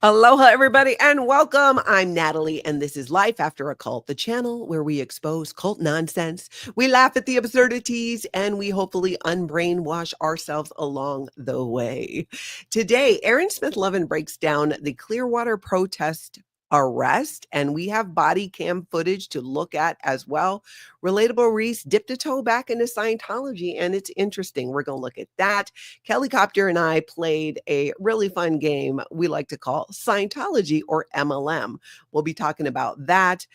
Aloha, everybody, and welcome. I'm Natalie, and this is Life After a Cult, the channel where we expose cult nonsense, we laugh at the absurdities, and we hopefully unbrainwash ourselves along the way. Today, Aaron Smith-Levin breaks down the Clearwater protest arrest, and we have body cam footage to look at as well. Relatable Reese dipped a toe back into Scientology, and it's interesting. We're going to look at that. Kelli Copter and I played a really fun game we like to call Scientology or MLM. We'll be talking about that.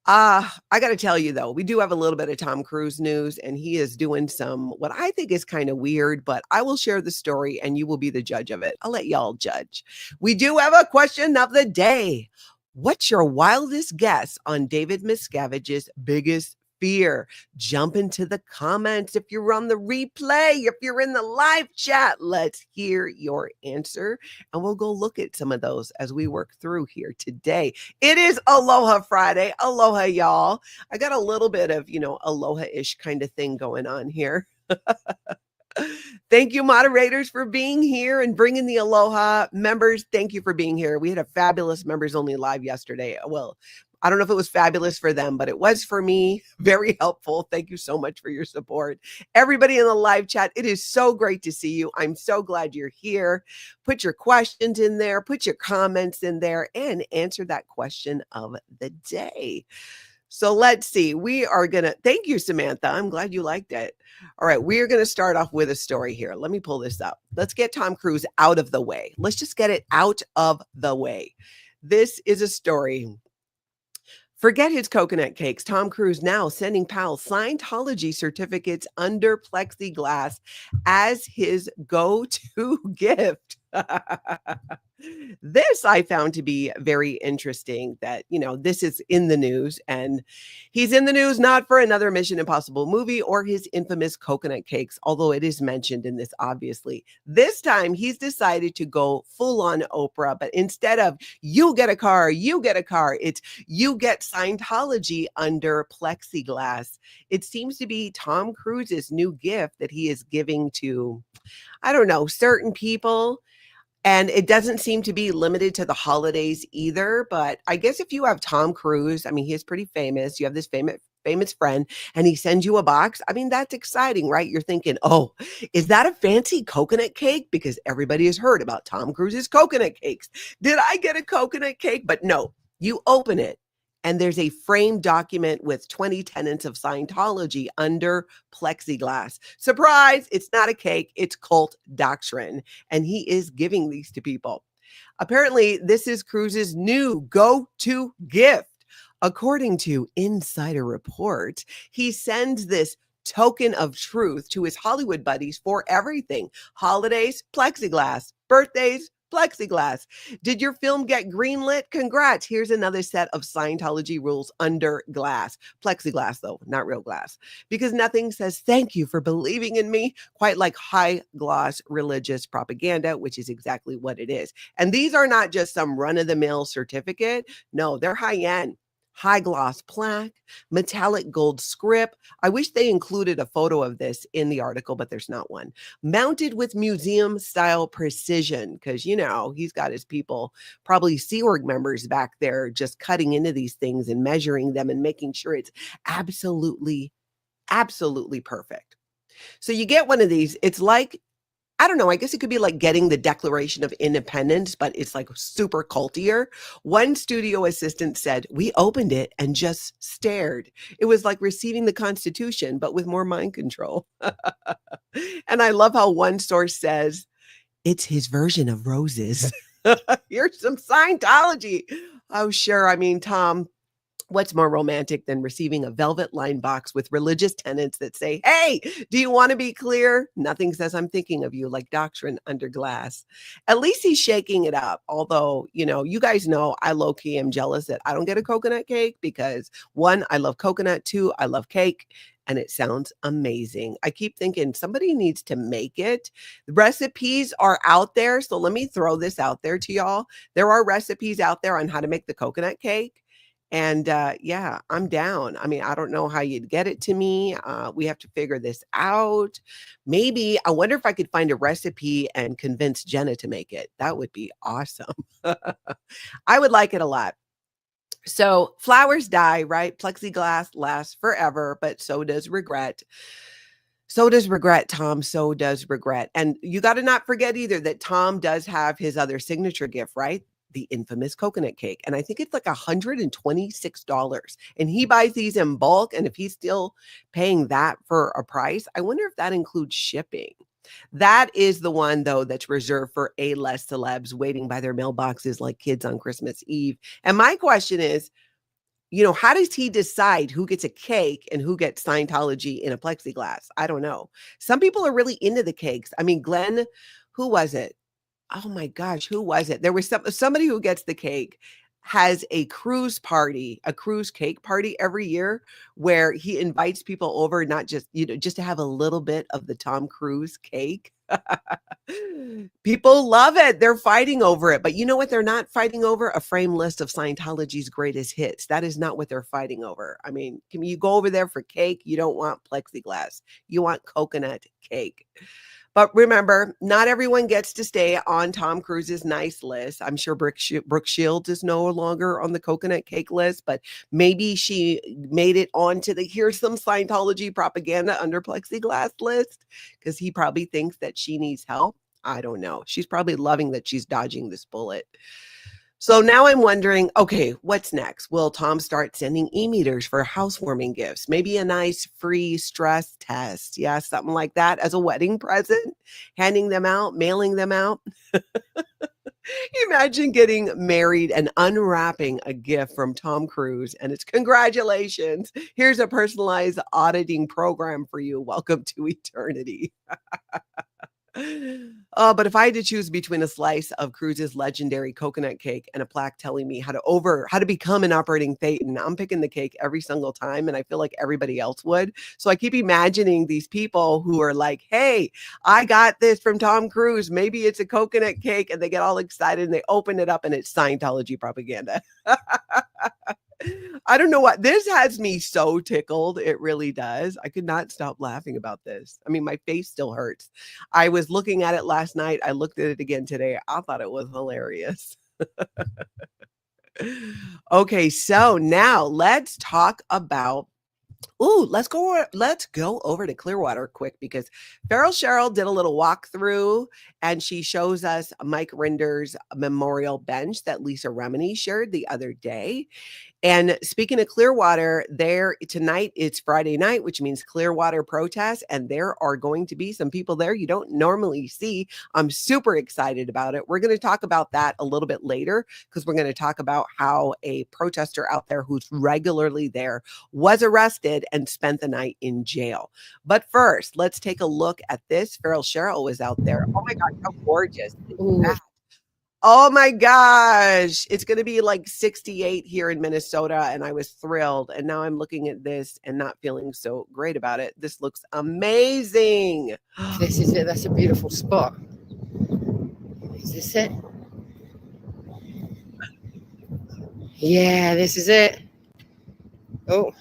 I got to tell you, though, we do have a little bit of Tom Cruise news, and he is doing some what I think is kind of weird, but I will share the story and you will be the judge of it. I'll let y'all judge. We do have a question of the day. What's your wildest guess on David Miscavige's biggest fear? Jump into the comments. If you're on the replay, if you're in the live chat, let's hear your answer. And we'll go look at some of those as we work through here today. It is Aloha Friday. Aloha, y'all. I got a little bit of, aloha-ish kind of thing going on here. Thank you, moderators, for being here and bringing the aloha. Members, thank you for being here. We had a fabulous members only live yesterday. Well, I don't know if it was fabulous for them, but it was for me. Very helpful. Thank you so much for your support. Everybody in the live chat, it is so great to see you. I'm so glad you're here. Put your questions in there, put your comments in there, and answer that question of the day. So let's see. We are going to, thank you, Samantha. I'm glad you liked it. All right. We are going to start off with a story here. Let me pull this up. Let's get Tom Cruise out of the way. Let's just get it out of the way. This is a story. Forget his coconut cakes. Tom Cruise now sending pals Scientology certificates under plexiglass as his go-to gift. This I found to be very interesting that, this is in the news, and he's in the news not for another Mission Impossible movie or his infamous coconut cakes, although it is mentioned in this, obviously. This time he's decided to go full on Oprah, but instead of you get a car, it's you get Scientology under plexiglass. It seems to be Tom Cruise's new gift that he is giving to, I don't know, certain people. And it doesn't seem to be limited to the holidays either. But I guess if you have Tom Cruise, I mean, he is pretty famous. You have this famous friend and he sends you a box. I mean, that's exciting, right? You're thinking, oh, is that a fancy coconut cake? Because everybody has heard about Tom Cruise's coconut cakes. Did I get a coconut cake? But no, you open it. And there's a framed document with 20 tenets of Scientology under plexiglass. Surprise, it's not a cake, it's cult doctrine. And he is giving these to people. Apparently, this is Cruise's new go-to gift. According to Insider Report, he sends this token of truth to his Hollywood buddies for everything. Holidays, plexiglass. Birthdays, plexiglass. Did your film get greenlit? Congrats. Here's another set of Scientology rules under glass. Plexiglass, though, not real glass. Because nothing says thank you for believing in me quite like high gloss religious propaganda, which is exactly what it is. And these are not just some run-of-the-mill certificate. No, they're high-end. High gloss plaque, metallic gold script. I wish they included a photo of this in the article, but there's not one. Mounted with museum style precision, because, he's got his people, probably Sea Org members back there just cutting into these things and measuring them and making sure it's absolutely, absolutely perfect. So you get one of these. It's like, I don't know, I guess it could be like getting the Declaration of Independence, but it's like super cultier. One studio assistant said, we opened it and just stared. It was like receiving the Constitution, but with more mind control. And I love how one source says, it's his version of roses. Here's some Scientology. Oh, sure. I mean, Tom, what's more romantic than receiving a velvet-lined box with religious tenets that say, hey, do you want to be clear? Nothing says I'm thinking of you like doctrine under glass. At least he's shaking it up. Although, you guys know I low-key am jealous that I don't get a coconut cake because 1, I love coconut. 2, I love cake. And it sounds amazing. I keep thinking somebody needs to make it. The recipes are out there. So let me throw this out there to y'all. There are recipes out there on how to make the coconut cake. And yeah, I'm down. I mean, I don't know how you'd get it to me. We have to figure this out. Maybe I wonder if I could find a recipe and convince Jenna to make it. That would be awesome. I would like it a lot. So flowers die, right? Plexiglass lasts forever, but so does regret. So does regret, Tom. So does regret. And you got to not forget either that Tom does have his other signature gift, right? The infamous coconut cake. And I think it's like $126. And he buys these in bulk. And if he's still paying that for a price, I wonder if that includes shipping. That is the one, though, that's reserved for A-list celebs waiting by their mailboxes like kids on Christmas Eve. And my question is, how does he decide who gets a cake and who gets Scientology in a plexiglass? I don't know. Some people are really into the cakes. I mean, Glenn, who was it? Oh my gosh, who was it? There was somebody who gets the cake, has a cruise cake party every year where he invites people over, not just, just to have a little bit of the Tom Cruise cake. People love it. They're fighting over it. But you know what they're not fighting over? A frame list of Scientology's greatest hits. That is not what they're fighting over. I mean, can you go over there for cake? You don't want plexiglass. You want coconut cake. But remember, not everyone gets to stay on Tom Cruise's nice list. I'm sure Brooke Shields is no longer on the coconut cake list, but maybe she made it onto the here's some Scientology propaganda under plexiglass list because he probably thinks that she needs help. I don't know. She's probably loving that she's dodging this bullet. So now I'm wondering, okay, what's next? Will Tom start sending e-meters for housewarming gifts? Maybe a nice free stress test. Yeah, something like that as a wedding present, handing them out, mailing them out. Imagine getting married and unwrapping a gift from Tom Cruise and it's congratulations. Here's a personalized auditing program for you. Welcome to eternity. But if I had to choose between a slice of Cruise's legendary coconut cake and a plaque telling me how to become an operating Thetan, I'm picking the cake every single time. And I feel like everybody else would. So I keep imagining these people who are like, hey, I got this from Tom Cruise. Maybe it's a coconut cake. And they get all excited and they open it up and it's Scientology propaganda. I don't know what this has me so tickled. It really does. I could not stop laughing about this. I mean, my face still hurts. I was looking at it last night. I looked at it again today. I thought it was hilarious. Okay, so now let's talk about let's go over to Clearwater quick because Cheryl did a little walkthrough and she shows us Mike Rinder's memorial bench that Lisa Remini shared the other day. And speaking of Clearwater, tonight, it's Friday night, which means Clearwater protest. And there are going to be some people there you don't normally see. I'm super excited about it. We're going to talk about that a little bit later because we're going to talk about how a protester out there who's regularly there was arrested and spent the night in jail. But first, let's take a look at this. Cheryl was out there. Oh my God, how gorgeous. Oh my gosh. It's going to be like 68 here in Minnesota. And I was thrilled. And now I'm looking at this and not feeling so great about it. This looks amazing. This is it. That's a beautiful spot. Is this it? Yeah, this is it. Oh.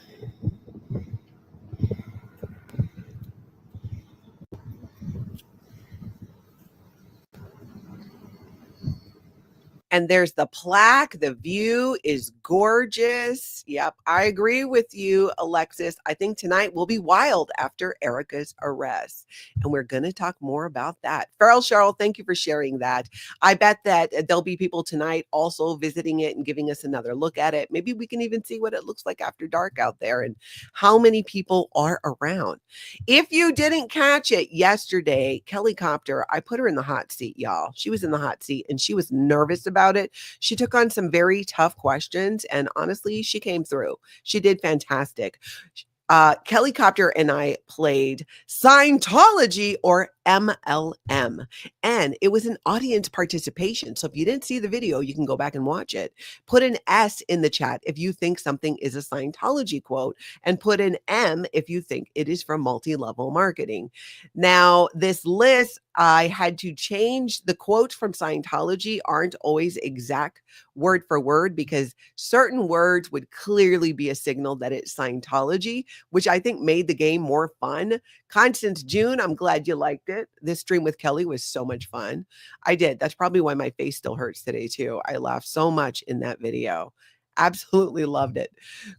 And there's the plaque. The view is gorgeous. Yep, I agree with you, Alexis. I think tonight will be wild after Erica's arrest. And we're going to talk more about that. Cheryl, thank you for sharing that. I bet that there'll be people tonight also visiting it and giving us another look at it. Maybe we can even see what it looks like after dark out there and how many people are around. If you didn't catch it yesterday, Kelli Copter, I put her in the hot seat, y'all. She was in the hot seat and she was nervous about it. She took on some very tough questions and honestly, she came through. She did fantastic. Kelli Copter and I played Scientology or MLM, and it was an audience participation. So if you didn't see the video, you can go back and watch it. Put an S in the chat if you think something is a Scientology quote, and put an M if you think it is from multi-level marketing. Now, this list I had to change the quotes from Scientology aren't always exact word for word because certain words would clearly be a signal that it's Scientology, which I think made the game more fun. Constance June, I'm glad you liked it. This stream with Kelli was so much fun. I did. That's probably why my face still hurts today too. I laughed so much in that video. Absolutely loved it.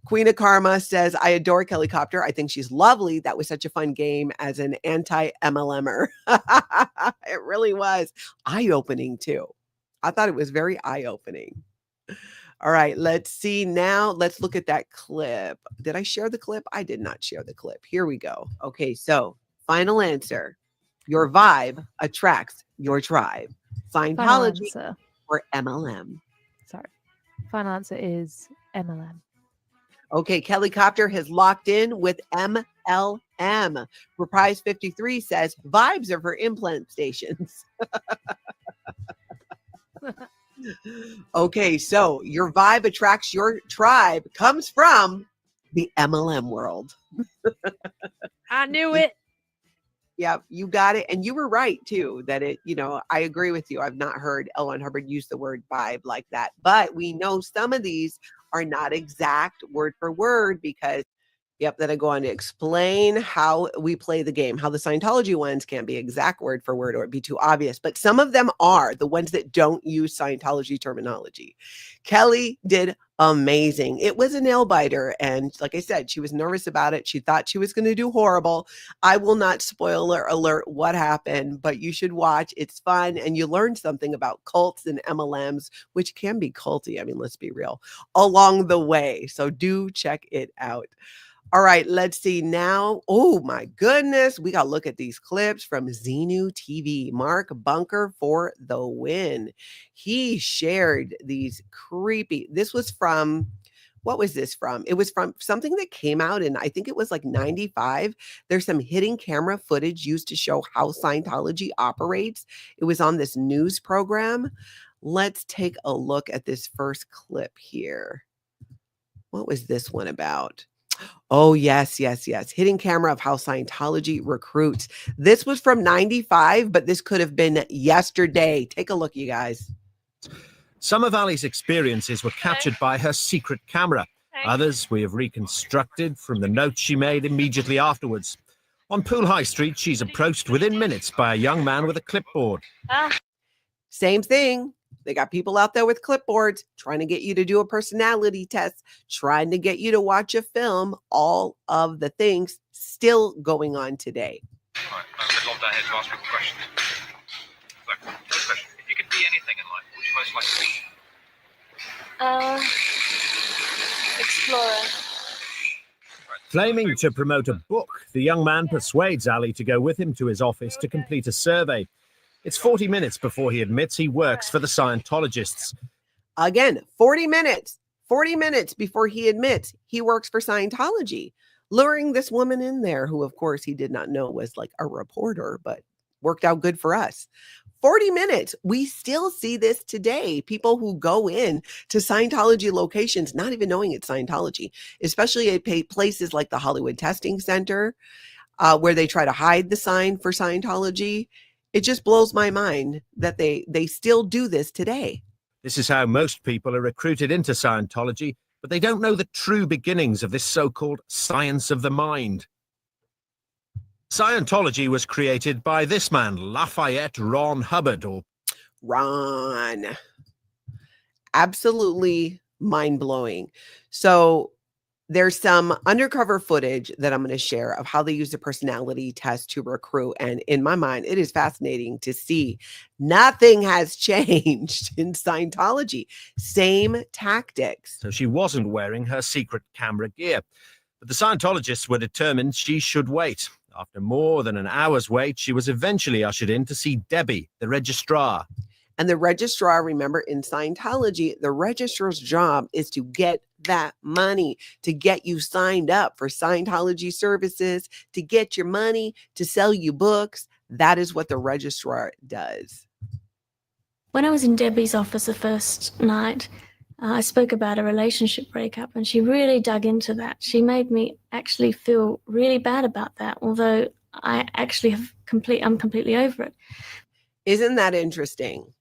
Queen of Karma says, I adore Kelli Copter. I think she's lovely. That was such a fun game as an anti-MLMer. It really was eye-opening too. I thought it was very eye-opening. All right, let's see now. Let's look at that clip. Did I share the clip? I did not share the clip. Here we go. Okay, so final answer. Your vibe attracts your tribe. Scientology or MLM? Sorry. Final answer is MLM. Okay, Kelli Copter has locked in with MLM. Reprise 53 says vibes are for implant stations. Okay, so your vibe attracts your tribe comes from the MLM world. I knew it. Yeah, you got it. And you were right too, that it, I agree with you. I've not heard L. Ron Hubbard use the word vibe like that, but we know some of these are not exact word for word because then I go on to explain how we play the game, how the Scientology ones can't be exact word for word or it'd be too obvious, but some of them are the ones that don't use Scientology terminology. Kelli did amazing. It was a nail biter. And like I said, she was nervous about it. She thought she was going to do horrible. I will not spoiler alert what happened, but you should watch. It's fun. And you learn something about cults and MLMs, which can be culty. I mean, let's be real, along the way. So do check it out. All right, let's see now. Oh my goodness. We got to look at these clips from Xenu TV. Mark Bunker for the win. He shared these creepy, this was from, what was this from? It was from something that came out in, I think it was like 95. There's some hidden camera footage used to show how Scientology operates. It was on this news program. Let's take a look at this first clip here. What was this one about? Oh, yes. Hidden camera of how Scientology recruits. This was from 95, but this could have been yesterday. Take a look, you guys. Some of Ali's experiences were captured by her secret camera. Others we have reconstructed from the notes she made immediately afterwards. On Poole High Street, she's approached within minutes by a young man with a clipboard. Same thing. They got people out there with clipboards trying to get you to do a personality test, trying to get you to watch a film. All of the things still going on today. All right, I'm going to lob down here to ask people questions. Look, first question. If you could be anything in life, what would you most like to be? Explorer. Claiming to promote a book, the young man persuades Ali to go with him to his office to complete a survey. It's 40 minutes before he admits he works for the Scientologists. Again, 40 minutes before he admits he works for Scientology, luring this woman in there who, of course, he did not know was like a reporter, but worked out good for us. 40 minutes. We still see this today. People who go in to Scientology locations, not even knowing it's Scientology, especially at places like the Hollywood Testing Center, where they try to hide the sign for Scientology. It just blows my mind that they still do this today. This is how most people are recruited into Scientology, but they don't know the true beginnings of this so-called science of the mind. Scientology was created by this man, Lafayette Ron Hubbard, or Ron. Absolutely mind-blowing. So there's some undercover footage that I'm going to share of how they use the personality test to recruit. And in my mind, it is fascinating to see nothing has changed in Scientology. Same tactics. so she wasn't wearing her secret camera gear. But the Scientologists were determined she should wait. After more than an hour's wait, she was eventually ushered in to see Debbie, the registrar. And the registrar, remember, in Scientology, the registrar's job is to get that money, to get you signed up for Scientology services, to get your money, to sell you books. That is what the registrar does. When I was in Debbie's office the first night, I spoke about a relationship breakup, and she really dug into that. She made me actually feel really bad about that, although I actually I'm completely over it. Isn't that interesting?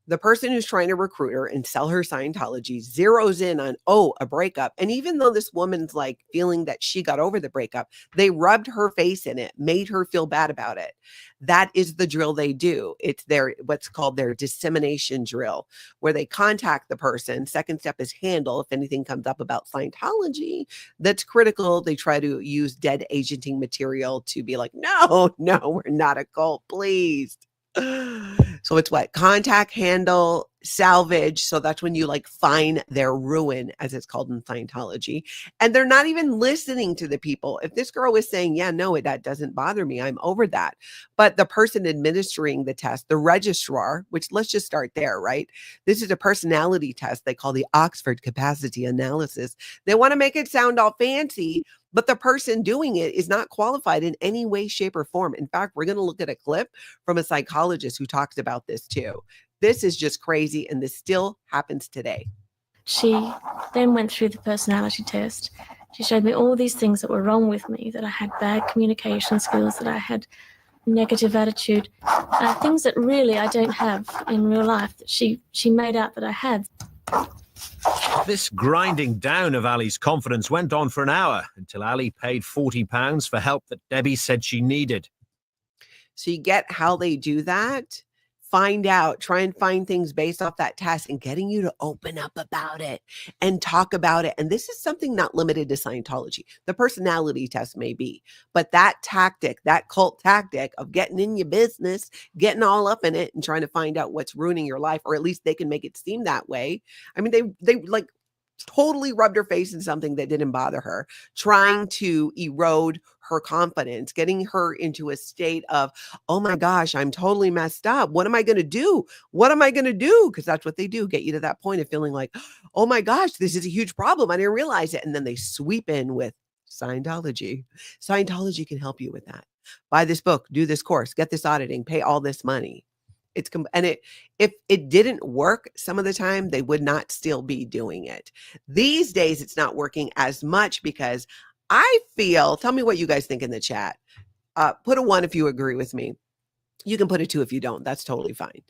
The person who's trying to recruit her and sell her Scientology zeroes in on, a breakup. And even though this woman's like feeling that she got over the breakup, they rubbed her face in it, made her feel bad about it. That is the drill they do. It's what's called their dissemination drill, where they contact the person. Second step is handle. If anything comes up about Scientology that's critical, they try to use dead agenting material to be like, no, we're not a cult, please. So it's what? Contact, handle, salvage. So that's when you like find their ruin, as it's called in Scientology. And they're not even listening to the people. If this girl is saying, yeah, no, that doesn't bother me, I'm over that. But the person administering the test, the registrar, which let's just start there, right? This is a personality test they call the Oxford Capacity Analysis. They want to make it sound all fancy, but the person doing it is not qualified in any way, shape, or form. In fact, we're going to look at a clip from a psychologist who talks about this too. This is just crazy, and this still happens today. She then went through the personality test. She showed me all these things that were wrong with me, that I had bad communication skills, that I had negative attitude, things that really I don't have in real life that she made out that I had. This grinding down of Ali's confidence went on for an hour until Ali paid £40 for help that Debbie said she needed. So you get how they do that? Try and find things based off that test and getting you to open up about it and talk about it. And this is something not limited to Scientology. The personality test may be, but that tactic, that cult tactic of getting in your business, getting all up in it and trying to find out what's ruining your life, or at least they can make it seem that way. I mean, they like totally rubbed her face in something that didn't bother her, trying to erode her confidence, getting her into a state of, oh my gosh, I'm totally messed up. What am I going to do? What am I going to do? Because that's what they do, get you to that point of feeling like, oh my gosh, this is a huge problem. I didn't realize it. And then they sweep in with Scientology. Scientology can help you with that. Buy this book, do this course, get this auditing, pay all this money. If it didn't work some of the time, they would not still be doing it. These days, it's not working as much because I feel, tell me what you guys think in the chat. Put a 1 if you agree with me. You can put a 2 if you don't. That's totally fine.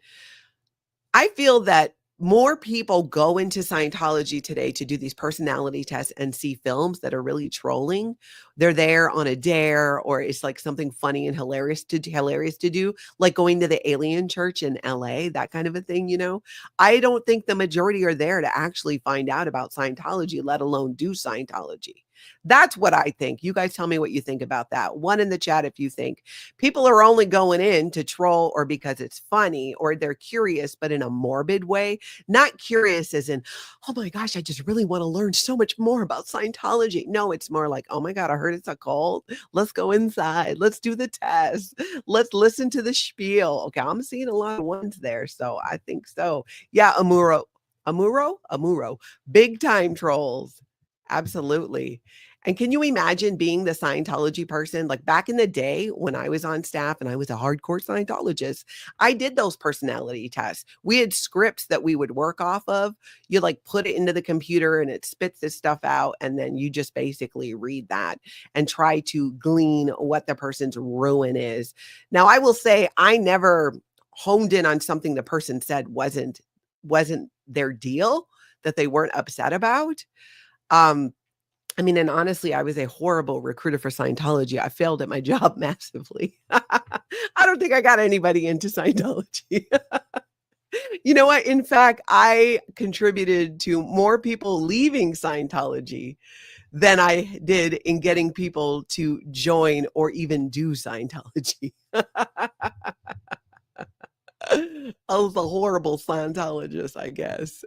I feel that more people go into Scientology today to do these personality tests and see films that are really trolling. They're there on a dare, or it's like something funny and hilarious to do, like going to the alien church in LA, that kind of a thing, you know? I don't think the majority are there to actually find out about Scientology, let alone do Scientology. That's what I think. You guys tell me what you think about that. 1 in the chat if you think people are only going in to troll or because it's funny or they're curious, but in a morbid way. Not curious as in, oh my gosh, I just really want to learn so much more about Scientology. No, it's more like, oh my God, I heard it's a cult. Let's go inside. Let's do the test. Let's listen to the spiel. Okay, I'm seeing a lot of 1s there. So I think so. Yeah, Amuro. Big time trolls. Absolutely. And can you imagine being the Scientology person? Like back in the day when I was on staff and I was a hardcore Scientologist, I did those personality tests. We had scripts that we would work off of. You like put it into the computer and it spits this stuff out. And then you just basically read that and try to glean what the person's ruin is. Now, I will say I never honed in on something the person said wasn't their deal, that they weren't upset about. I mean, and honestly, I was a horrible recruiter for Scientology. I failed at my job massively. I don't think I got anybody into Scientology. You know what? In fact, I contributed to more people leaving Scientology than I did in getting people to join or even do Scientology. I was a horrible Scientologist, I guess.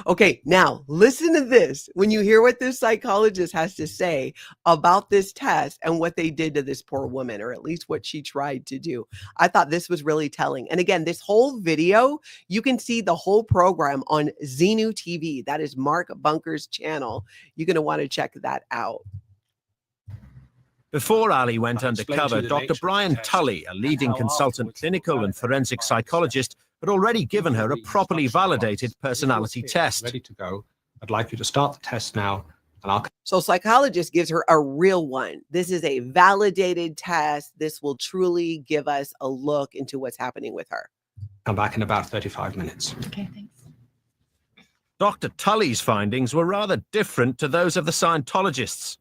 Okay, now listen to this. When you hear what this psychologist has to say about this test and what they did to this poor woman, or at least what she tried to do, I thought this was really telling. And again, this whole video, you can see the whole program on Xenu TV. That is Mark Bunker's channel. You're going to want to check that out. Before Ali went undercover, Dr. Brian Tully, a leading consultant clinical and forensic psychologist, had already given her a properly validated personality test. Ready to go. I'd like you to start the test now. So Psychologist gives her a real one. This is a validated test. This will truly give us a look into what's happening with her. Come back in about 35 minutes. Okay, thanks. Dr. Tully's findings were rather different to those of the Scientologists.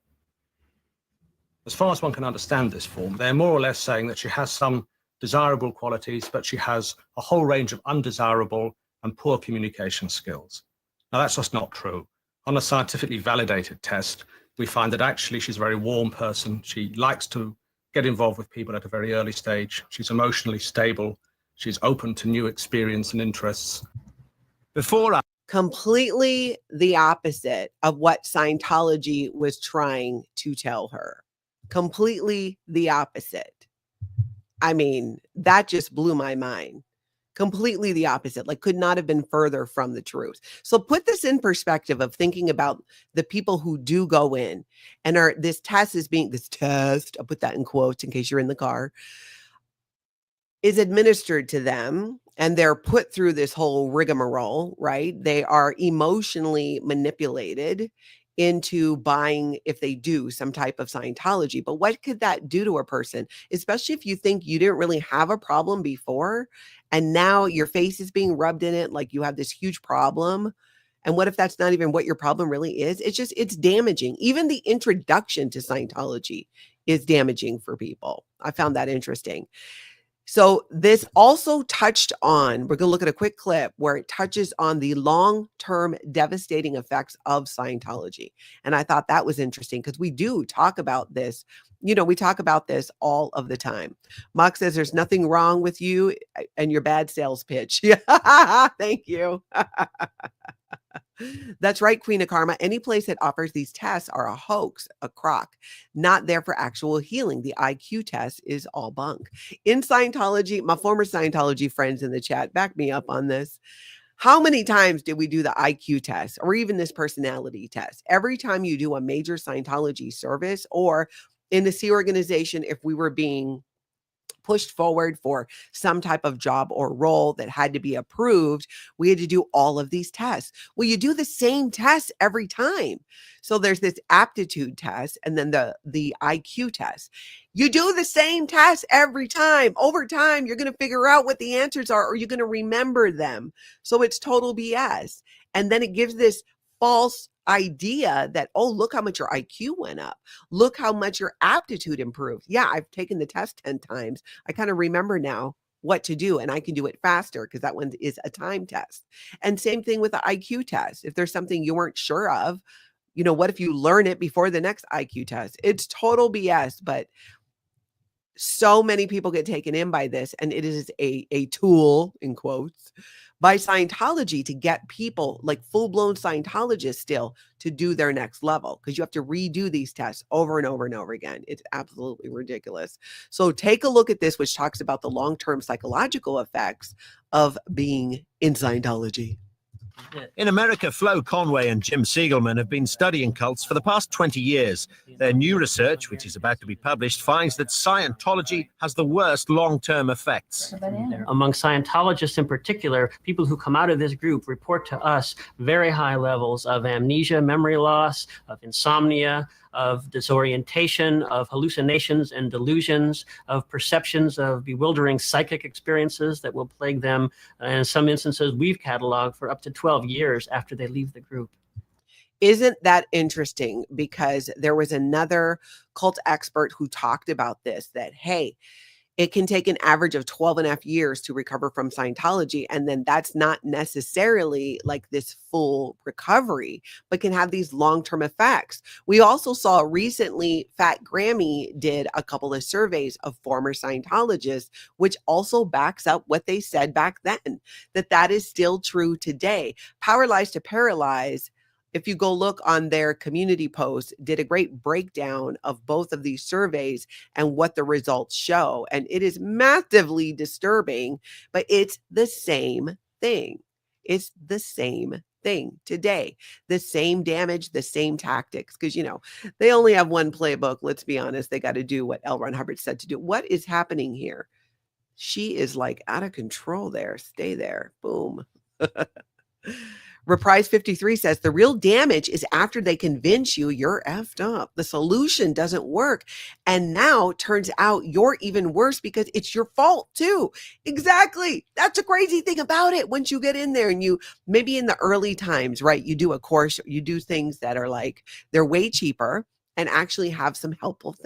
As far as one can understand this form, they're more or less saying that she has some desirable qualities, but she has a whole range of undesirable and poor communication skills. Now, that's just not true. On a scientifically validated test, we find that actually she's a very warm person. She likes to get involved with people at a very early stage. She's emotionally stable. She's open to new experience and interests. Completely the opposite of what Scientology was trying to tell her. Completely the opposite. I mean, that just blew my mind. Completely the opposite, like could not have been further from the truth. So put this in perspective of thinking about the people who do go in and this test, I'll put that in quotes in case you're in the car, is administered to them and they're put through this whole rigmarole, right? They are emotionally manipulated into buying, if they do, some type of Scientology. But what could that do to a person, especially if you think you didn't really have a problem before and now your face is being rubbed in it like you have this huge problem? And what if that's not even what your problem really is? It's damaging. Even the introduction to Scientology is damaging for people. I found that interesting. So this also touched on, we're going to look at a quick clip where it touches on the long-term devastating effects of Scientology. And I thought that was interesting because we do talk about this. You know, we talk about this all of the time. Mock says there's nothing wrong with you and your bad sales pitch. Yeah, thank you. That's right, Queen of Karma. Any place that offers these tests are a hoax, a crock, not there for actual healing. The IQ test is all bunk. In Scientology, my former Scientology friends in the chat back me up on this. How many times did we do the IQ test or even this personality test? Every time you do a major Scientology service or in the C organization, if we were being pushed forward for some type of job or role that had to be approved, we had to do all of these tests. Well, you do the same tests every time. So there's this aptitude test and then the IQ test. You do the same test every time. Over time, you're going to figure out what the answers are or you're going to remember them. So it's total BS. And then it gives this false idea that, oh, look how much your IQ went up. Look how much your aptitude improved. Yeah, I've taken the test 10 times. I kind of remember now what to do and I can do it faster because that one is a time test. And same thing with the IQ test. If there's something you weren't sure of, you know, what if you learn it before the next IQ test? It's total BS, but so many people get taken in by this and it is a tool in quotes by Scientology to get people like full-blown Scientologists still to do their next level because you have to redo these tests over and over and over again. It's absolutely ridiculous. So take a look at this, which talks about the long-term psychological effects of being in Scientology. In America, Flo Conway and Jim Siegelman have been studying cults for the past 20 years. Their new research, which is about to be published, finds that Scientology has the worst long-term effects. Among Scientologists in particular, people who come out of this group report to us very high levels of amnesia, memory loss, of insomnia, of disorientation, of hallucinations and delusions, of perceptions of bewildering psychic experiences that will plague them. And in some instances, we've cataloged for up to 12 years after they leave the group. Isn't that interesting? Because there was another cult expert who talked about this, that, hey, it can take an average of 12 and a half years to recover from Scientology. And then that's not necessarily like this full recovery, but can have these long-term effects. We also saw recently, Fat Grammy did a couple of surveys of former Scientologists, which also backs up what they said back then, that is still true today. Power Lies to Paralyze, if you go look on their community post, did a great breakdown of both of these surveys and what the results show. And it is massively disturbing, but it's the same thing. It's the same thing today. The same damage, the same tactics. Because, you know, they only have one playbook. Let's be honest. They got to do what L. Ron Hubbard said to do. What is happening here? She is like out of control there. Stay there. Boom. Reprise 53 says the real damage is after they convince you you're effed up. The solution doesn't work. And now turns out you're even worse because it's your fault too. Exactly. That's a crazy thing about it. Once you get in there and you, maybe in the early times, right, you do a course, you do things that are like, they're way cheaper and actually have some helpful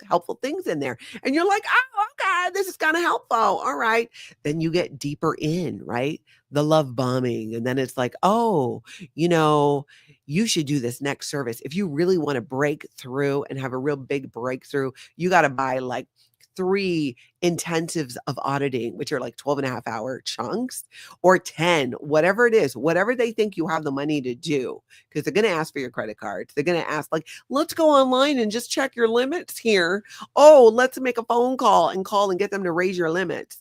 things in there. And you're like, oh, okay, this is kind of helpful. All right. Then you get deeper in, right? The love bombing. And then it's like, oh, you should do this next service. If you really want to break through and have a real big breakthrough, you got to buy like 3 intensives of auditing, which are like 12.5-hour chunks, or 10, whatever it is, whatever they think you have the money to do, because they're going to ask for your credit cards. They're going to ask like, let's go online and just check your limits here. Oh, let's make a phone call and get them to raise your limits.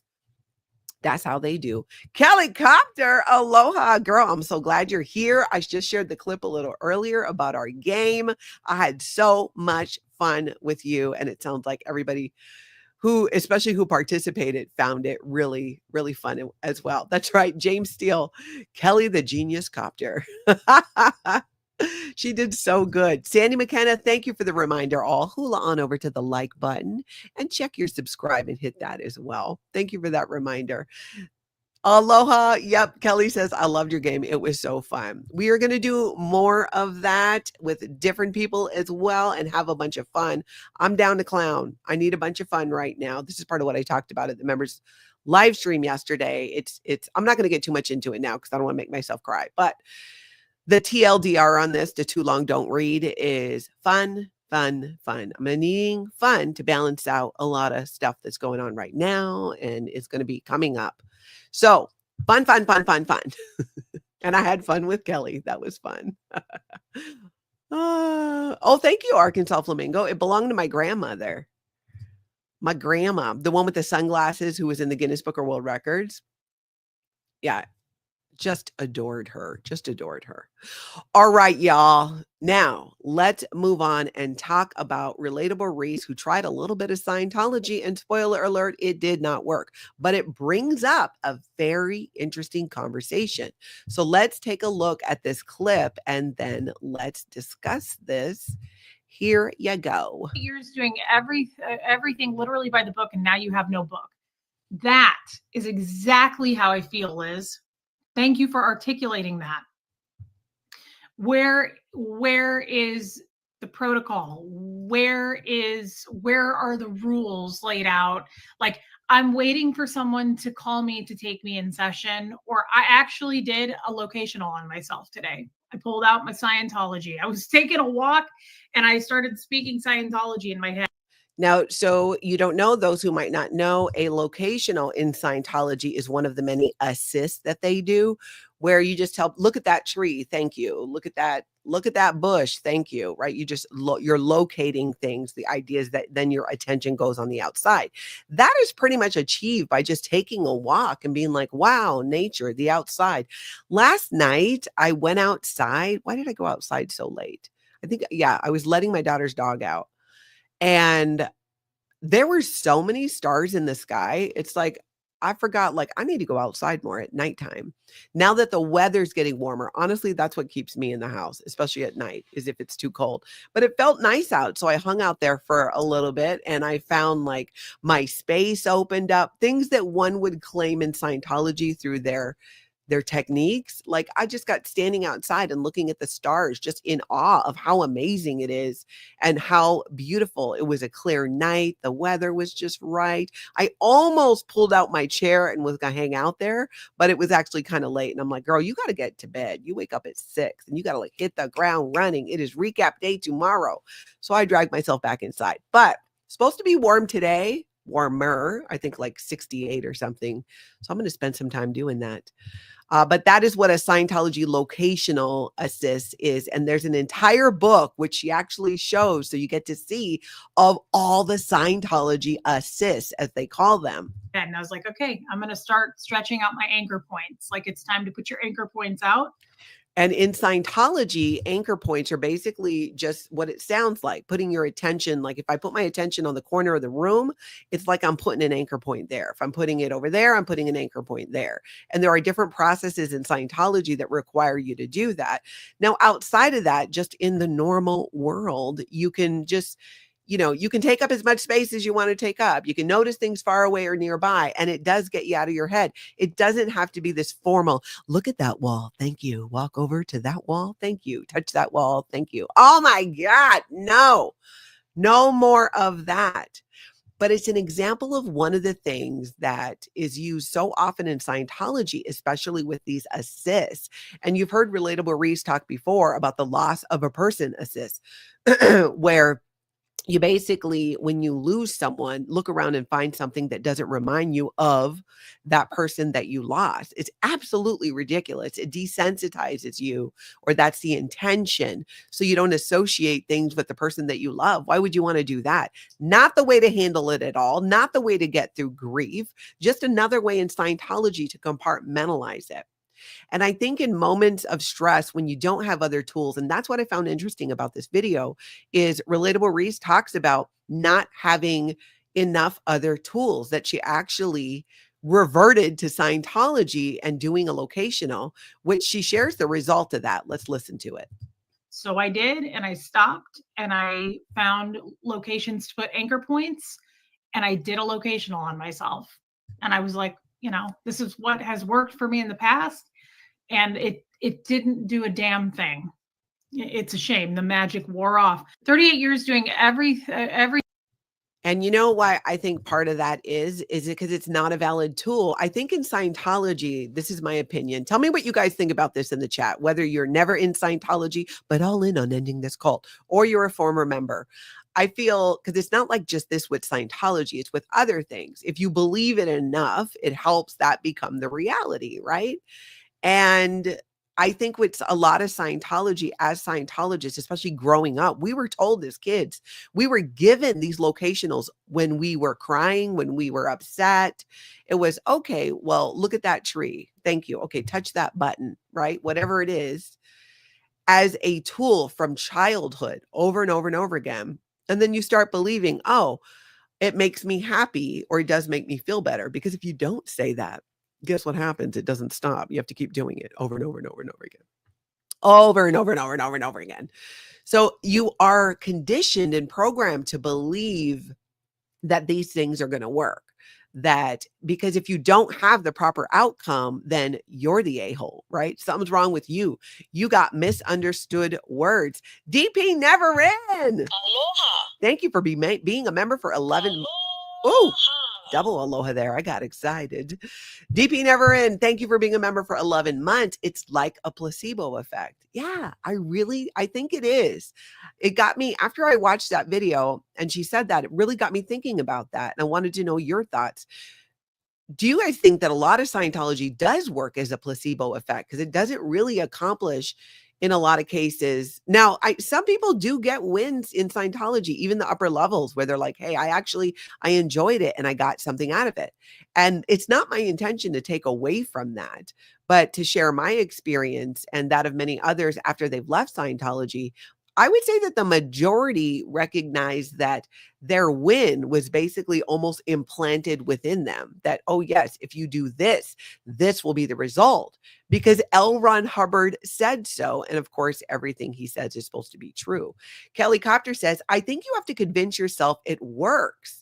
That's how they do. Kelli Copter, aloha, girl. I'm so glad you're here. I just shared the clip a little earlier about our game. I had so much fun with you, and it sounds like everybody especially who participated, found it really, really fun as well. That's right. James Steele, Kelli the Genius Copter. She did so good. Sandy McKenna, thank you for the reminder. All hula on over to the like button and check your subscribe and hit that as well. Thank you for that reminder. Aloha. Yep. Kelli says, I loved your game. It was so fun. We are going to do more of that with different people as well and have a bunch of fun. I'm down to clown. I need a bunch of fun right now. This is part of what I talked about at the members live stream yesterday. I'm not going to get too much into it now because I don't want to make myself cry, but the TLDR on this, the too long don't read, is fun. I'm needing fun to balance out a lot of stuff that's going on right now and it's going to be coming up. So fun. And I had fun with Kelli. That was fun. Oh, thank you, Arkansas Flamingo. It belonged to my grandmother. My grandma, the one with the sunglasses who was in the Guinness Book of World Records. Yeah. Just adored her. All right, y'all. Now let's move on and talk about Relatable Reese, who tried a little bit of Scientology, and spoiler alert, it did not work, but it brings up a very interesting conversation. So let's take a look at this clip and then let's discuss this. Here you go. Years doing everything literally by the book, and now you have no book. That is exactly how I feel, Liz. Thank you for articulating that. Where is the protocol? Where are the rules laid out? Like, I'm waiting for someone to call me to take me in session, or I actually did a locational on myself today. I pulled out my Scientology. I was taking a walk and I started speaking Scientology in my head. Now, so you don't know, those who might not know, a locational in Scientology is one of the many assists that they do, where you just help, look at that tree, thank you. Look at that bush, thank you, right? You just, you're locating things. The idea is that then your attention goes on the outside. That is pretty much achieved by just taking a walk and being like, wow, nature, the outside. Last night, I went outside. Why did I go outside so late? I was letting my daughter's dog out. And there were so many stars in the sky. It's like, I forgot, like, I need to go outside more at nighttime. Now that the weather's getting warmer, honestly, that's what keeps me in the house, especially at night, is if it's too cold. But it felt nice out. So I hung out there for a little bit and I found like my space opened up, things that one would claim in Scientology through their techniques. Like, I just got standing outside and looking at the stars, just in awe of how amazing it is and how beautiful. It was a clear night. The weather was just right. I almost pulled out my chair and was going to hang out there, but it was actually kind of late. And I'm like, girl, you got to get to bed. You wake up at 6 and you got to like hit the ground running. It is recap day tomorrow. So I dragged myself back inside, but supposed to be warm today. Warmer, I think like 68 or something. So I'm going to spend some time doing that. But that is what a Scientology locational assist is. And there's an entire book, which she actually shows. So you get to see of all the Scientology assists, as they call them. And I was like, okay, I'm going to start stretching out my anchor points. Like, it's time to put your anchor points out. And in Scientology, anchor points are basically just what it sounds like, putting your attention. Like if I put my attention on the corner of the room, it's like I'm putting an anchor point there. If I'm putting it over there, I'm putting an anchor point there. And there are different processes in Scientology that require you to do that. Now, outside of that, just in the normal world, you can just, you can take up as much space as you want to take up. You can notice things far away or nearby, and it does get you out of your head. It doesn't have to be this formal, look at that wall. Thank you. Walk over to that wall. Thank you. Touch that wall. Thank you. Oh my God. No more of that. But it's an example of one of the things that is used so often in Scientology, especially with these assists. And you've heard Relatable Reese talk before about the loss of a person assist, where you basically, when you lose someone, look around and find something that doesn't remind you of that person that you lost. It's absolutely ridiculous. It desensitizes you, or that's the intention. So you don't associate things with the person that you love. Why would you want to do that? Not the way to handle it at all. Not the way to get through grief. Just another way in Scientology to compartmentalize it. And I think in moments of stress, when you don't have other tools, and that's what I found interesting about this video, is Relatable Reese talks about not having enough other tools, that she actually reverted to Scientology and doing a locational, which she shares the result of that. Let's listen to it. So I did, and I stopped, and I found locations to put anchor points, and I did a locational on myself. And I was like, this is what has worked for me in the past. And it didn't do a damn thing. It's a shame. The magic wore off. 38 years doing every. And you know why I think part of that is it because it's not a valid tool? I think in Scientology, this is my opinion. Tell me what you guys think about this in the chat, whether you're never in Scientology, but all in on ending this cult, or you're a former member. I feel, because it's not like just this with Scientology, it's with other things. If you believe it enough, it helps that become the reality, right? And I think with a lot of Scientology, as Scientologists, especially growing up, we were told as kids, we were given these locationals when we were crying, when we were upset. It was, okay, well, look at that tree. Thank you. Okay, touch that button, right? Whatever it is, as a tool from childhood over and over and over again. And then you start believing, oh, it makes me happy, or it does make me feel better. Because if you don't say that, guess what happens? It doesn't stop. You have to keep doing it over and over and over and over again. Over and over and over and over and over again. So you are conditioned and programmed to believe that these things are going to work. That because if you don't have the proper outcome, then you're the a-hole, right? Something's wrong with you. You got misunderstood words. DP Never In. Aloha. Thank you for being a member for 11. Aloha. Oh, double aloha there. I got excited. DP Never In. Thank you for being a member for 11 months. It's like a placebo effect. Yeah, I think it is. It got me, after I watched that video and she said that, it really got me thinking about that. And I wanted to know your thoughts. Do you guys think that a lot of Scientology does work as a placebo effect? Because it doesn't really accomplish in a lot of cases. Now, some people do get wins in Scientology, even the upper levels, where they're like, hey, I enjoyed it and I got something out of it. And it's not my intention to take away from that, but to share my experience and that of many others after they've left Scientology. I would say that the majority recognize that their win was basically almost implanted within them, that, oh yes, if you do this, this will be the result, because L. Ron Hubbard said so. And of course, everything he says is supposed to be true. Kelli Copter says, I think you have to convince yourself it works.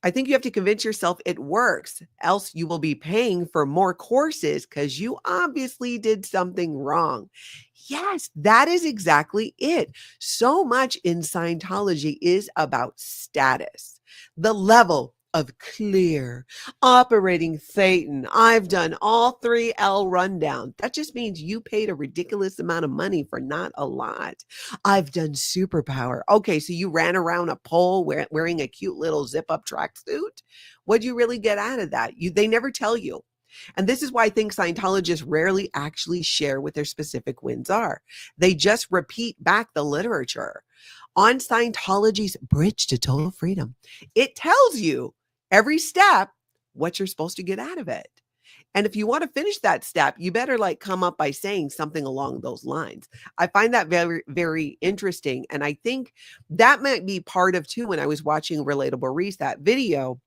I think you have to convince yourself it works, else you will be paying for more courses because you obviously did something wrong. Yes, that is exactly it. So much in Scientology is about status, the level of clear, operating Satan. I've done all 3L rundown. That just means you paid a ridiculous amount of money for not a lot. I've done superpower. Okay, so you ran around a pole wearing a cute little zip-up tracksuit. What'd you really get out of that? They never tell you. And this is why I think Scientologists rarely actually share what their specific wins are. They just repeat back the literature. On Scientology's Bridge to Total Freedom, it tells you every step what you're supposed to get out of it. And if you want to finish that step, you better like come up by saying something along those lines. I find that very, very interesting. And I think that might be part of too, when I was watching Relatable Reese, that video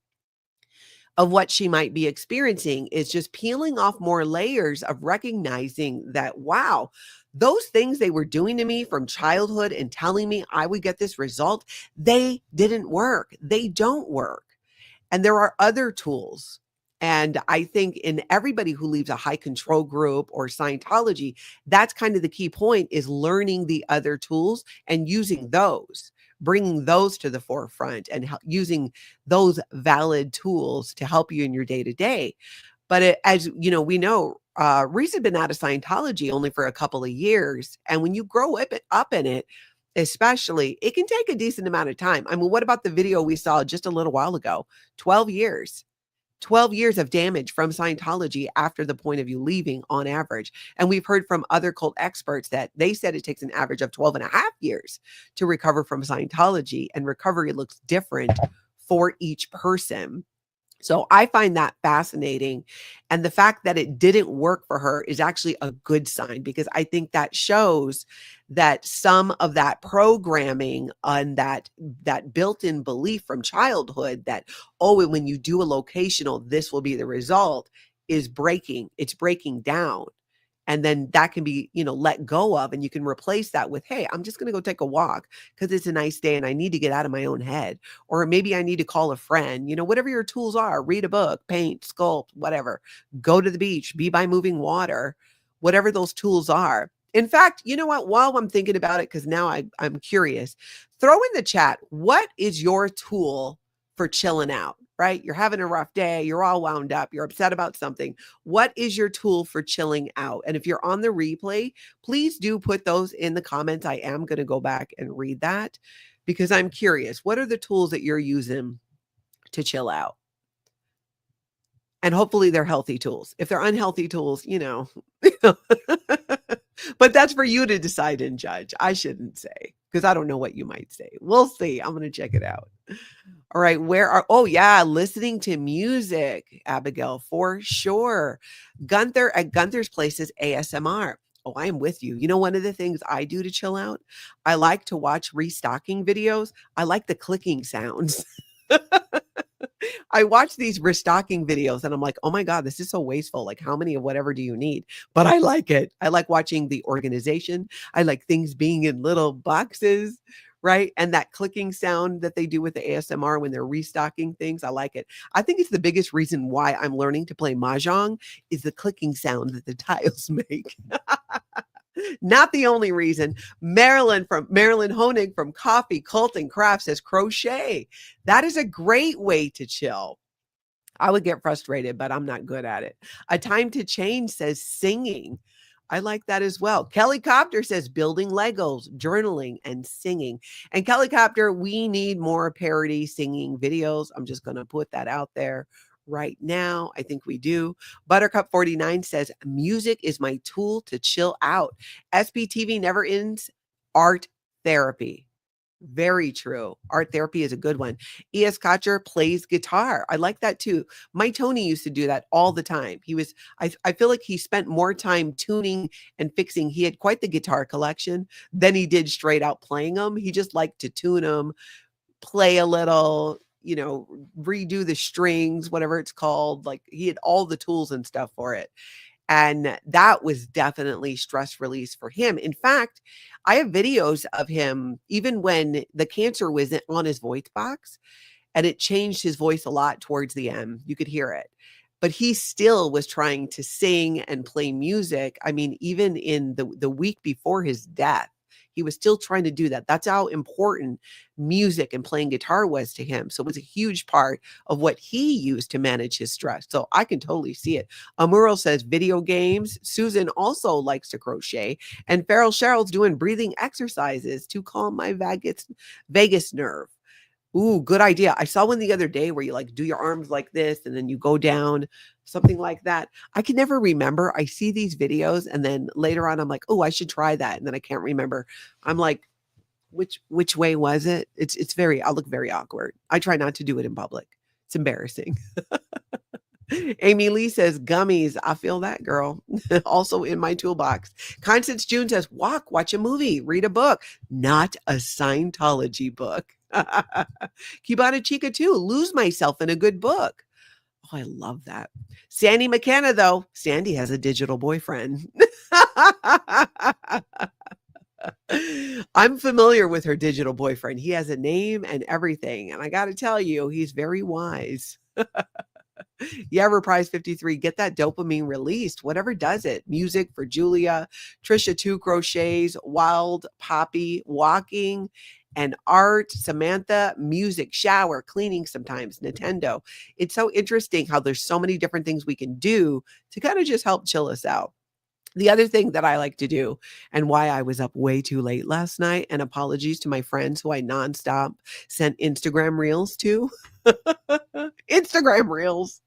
of what she might be experiencing is just peeling off more layers of recognizing that, wow, those things they were doing to me from childhood and telling me I would get this result, they didn't work. They don't work. And there are other tools. And I think in everybody who leaves a high control group or Scientology, that's kind of the key point, is learning the other tools and using those, bringing those to the forefront and using those valid tools to help you in your day to day. But as you know, we know Reese had been out of Scientology only for a couple of years. And when you grow up in it, especially, it can take a decent amount of time. I mean, what about the video we saw just a little while ago? 12 years. 12 years of damage from Scientology after the point of you leaving on average. And we've heard from other cult experts that they said it takes an average of 12 and a half years to recover from Scientology, and recovery looks different for each person. So I find that fascinating. And the fact that it didn't work for her is actually a good sign, because I think that shows that some of that programming and that built-in belief from childhood that, oh, when you do a locational, this will be the result, is breaking. It's breaking down. And then that can be, let go of, and you can replace that with, hey, I'm just going to go take a walk because it's a nice day and I need to get out of my own head. Or maybe I need to call a friend, whatever your tools are, read a book, paint, sculpt, whatever, go to the beach, be by moving water, whatever those tools are. In fact, you know what, while I'm thinking about it, because now I'm curious, throw in the chat, what is your tool for chilling out, right? You're having a rough day. You're all wound up. You're upset about something. What is your tool for chilling out? And if you're on the replay, please do put those in the comments. I am going to go back and read that because I'm curious. What are the tools that you're using to chill out? And hopefully they're healthy tools. If they're unhealthy tools, but that's for you to decide and judge. I shouldn't say, because I don't know what you might say. We'll see. I'm going to check it out. All right. Listening to music, Abigail, for sure. Gunther at Gunther's place is ASMR. Oh, I am with you. One of the things I do to chill out, I like to watch restocking videos. I like the clicking sounds. I watch these restocking videos and I'm like, oh my God, this is so wasteful. Like, how many of whatever do you need? But I like it. I like watching the organization. I like things being in little boxes, right? And that clicking sound that they do with the ASMR when they're restocking things, I like it. I think it's the biggest reason why I'm learning to play Mahjong is the clicking sound that the tiles make. Not the only reason. Marilyn Honig from Coffee, Cult, and Craft says crochet. That is a great way to chill. I would get frustrated, but I'm not good at it. A Time to Change says singing. I like that as well. Kelli Copter says building Legos, journaling, and singing. And Kelli Copter, we need more parody singing videos. I'm just going to put that out there right now. I think we do. Buttercup 49 says music is my tool to chill out. SPTV never ends. Art therapy. Very true. Art therapy is a good one. E.S. Kotcher plays guitar. I like that too. My Tony used to do that all the time. I feel like he spent more time tuning and fixing. He had quite the guitar collection than he did straight out playing them. He just liked to tune them, play a little, redo the strings, whatever it's called. Like, he had all the tools and stuff for it. And that was definitely stress release for him. In fact, I have videos of him, even when the cancer was on his voice box, and it changed his voice a lot towards the end. You could hear it. But he still was trying to sing and play music. I mean, even in the week before his death, he was still trying to do that. That's how important music and playing guitar was to him. So it was a huge part of what he used to manage his stress. So I can totally see it. Amuro says video games. Susan also likes to crochet. And Cheryl's doing breathing exercises to calm my vagus nerve. Ooh, good idea. I saw one the other day where you like do your arms like this and then you go down, something like that. I can never remember. I see these videos and then later on I'm like, oh, I should try that. And then I can't remember. I'm like, which way was it? I look very awkward. I try not to do it in public. It's embarrassing. Amy Lee says, gummies. I feel that, girl. Also in my toolbox. Constance June says, walk, watch a movie, read a book, not a Scientology book. Kibana Chica too, lose myself in a good book. Oh, I love that. Sandy McKenna, though, Sandy has a digital boyfriend. I'm familiar with her digital boyfriend. He has a name and everything. And I got to tell you, he's very wise. Yeah, Reprise 53, get that dopamine released, whatever does it. Music for Julia, Trisha 2 crochets, Wild Poppy, walking, and art, Samantha, music, shower, cleaning sometimes, Nintendo. It's so interesting how there's so many different things we can do to kind of just help chill us out. The other thing that I like to do, and why I was up way too late last night, and apologies to my friends who I nonstop sent Instagram reels to. Instagram reels.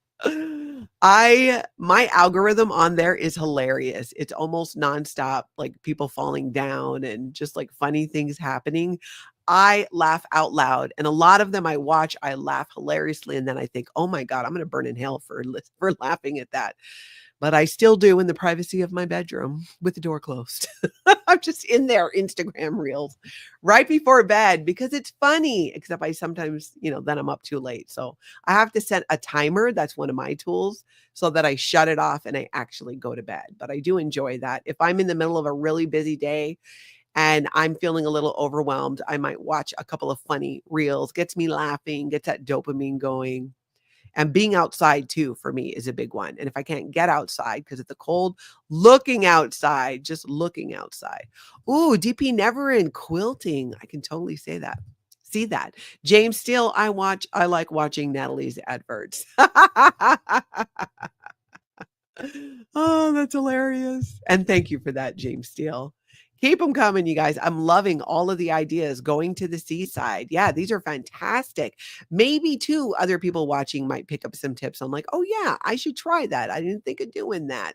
My algorithm on there is hilarious. It's almost nonstop, like people falling down and just like funny things happening. I laugh out loud, and a lot of them I watch, I laugh hilariously, and then I think, oh my God, I'm going to burn in hell for laughing at that. But I still do in the privacy of my bedroom with the door closed. I'm just in there, Instagram reels right before bed because it's funny, except I sometimes, then I'm up too late. So I have to set a timer. That's one of my tools so that I shut it off and I actually go to bed. But I do enjoy that. If I'm in the middle of a really busy day and I'm feeling a little overwhelmed, I might watch a couple of funny reels, gets me laughing, gets that dopamine going. And being outside too, for me, is a big one. And if I can't get outside because of the cold, looking outside, just looking outside. Ooh, DP Never in quilting. I can totally say that. See that. James Steele, I like watching Natalie's adverts. Oh, that's hilarious. And thank you for that, James Steele. Keep them coming, you guys. I'm loving all of the ideas. Going to the seaside. Yeah, these are fantastic. Maybe too, other people watching might pick up some tips. I'm like, oh yeah, I should try that. I didn't think of doing that.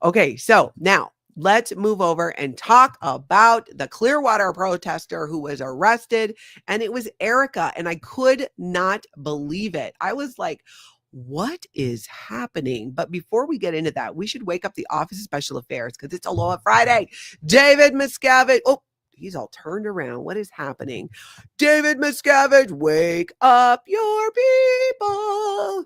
Okay, so now let's move over and talk about the Clearwater protester who was arrested. And it was Erica. And I could not believe it. I was like, what is happening? But before we get into that, we should wake up the Office of Special Affairs because it's Aloha Friday. David Miscavige. Oh, he's all turned around. What is happening? David Miscavige, wake up your people.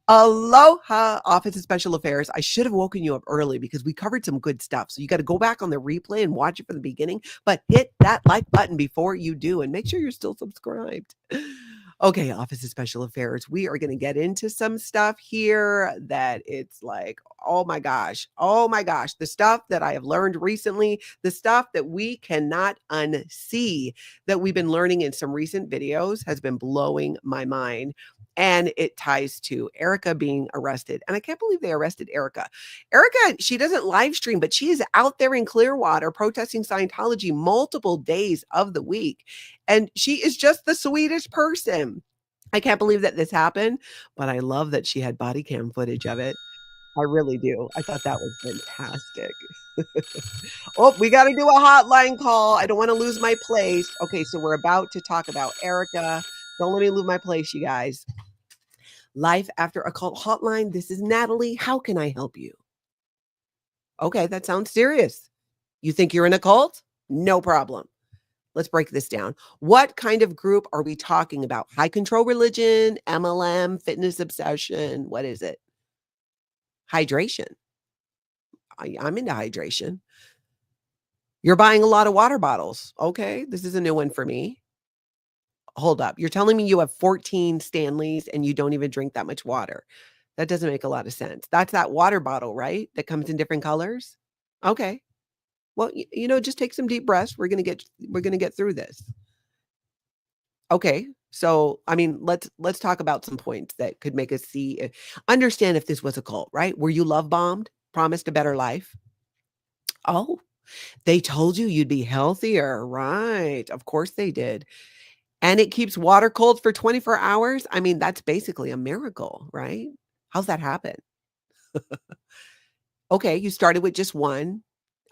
Aloha, Office of Special Affairs. I should have woken you up early because we covered some good stuff. So you got to go back on the replay and watch it from the beginning, but hit that like button before you do and make sure you're still subscribed. Okay, Office of Special Affairs. We are going to get into some stuff here that it's like, oh my gosh, the stuff that I have learned recently, the stuff that we cannot unsee that we've been learning in some recent videos has been blowing my mind. And it ties to Erica being arrested. And I can't believe they arrested Erica. Erica, she doesn't live stream, but she is out there in Clearwater protesting Scientology multiple days of the week. And she is just the sweetest person. I can't believe that this happened, but I love that she had body cam footage of it. I really do. I thought that was fantastic. Oh, we got to do a hotline call. I don't want to lose my place. Okay, so we're about to talk about Erica. Don't let me lose my place, you guys. Life After a Cult hotline. This is Natalie. How can I help you? Okay, that sounds serious. You think you're in a cult? No problem. Let's break this down. What kind of group are we talking about? High control religion, MLM, fitness obsession? What is it? Hydration. I'm into hydration. You're buying a lot of water bottles. Okay, this is a new one for me. Hold up. You're telling me you have 14 Stanleys and you don't even drink that much water. That doesn't make a lot of sense. That's that water bottle, right? That comes in different colors. Okay. Well, just take some deep breaths. We're going to get through this. Okay. So, I mean, let's talk about some points that could make us understand if this was a cult, right? Were you love bombed, promised a better life? Oh, they told you you'd be healthier, right? Of course they did. And it keeps water cold for 24 hours. I mean, that's basically a miracle, right? How's that happen? Okay, you started with just one.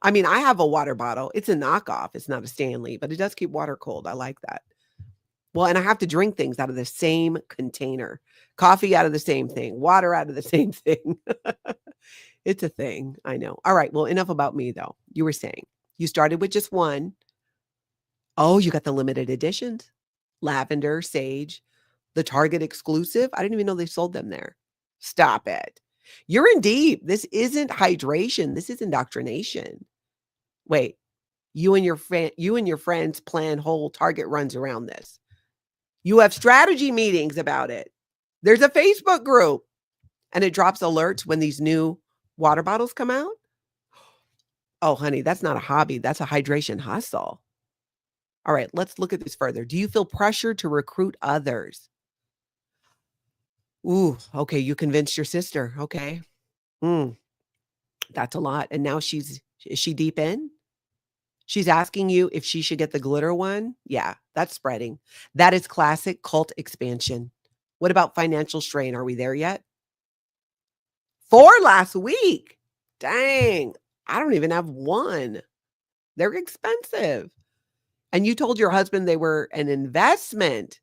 I mean, I have a water bottle. It's a knockoff. It's not a Stanley, but it does keep water cold. I like that. Well, and I have to drink things out of the same container. Coffee out of the same thing. Water out of the same thing. It's a thing. I know. All right. Well, enough about me, though. You were saying you started with just one. Oh, you got the limited editions. Lavender, sage, the Target exclusive. I didn't even know they sold them there. Stop it. You're in deep. This isn't hydration. This is indoctrination. Wait, you and your friends plan whole Target runs around this. You have strategy meetings about it. There's a Facebook group and it drops alerts when these new water bottles come out. Oh, honey, that's not a hobby. That's a hydration hustle. All right, let's look at this further. Do you feel pressure to recruit others? Ooh, okay, you convinced your sister. Okay. That's a lot. And now is she deep in? She's asking you if she should get the glitter one. Yeah, that's spreading. That is classic cult expansion. What about financial strain? Are we there yet? 4 last week. Dang, I don't even have one. They're expensive. And you told your husband they were an investment.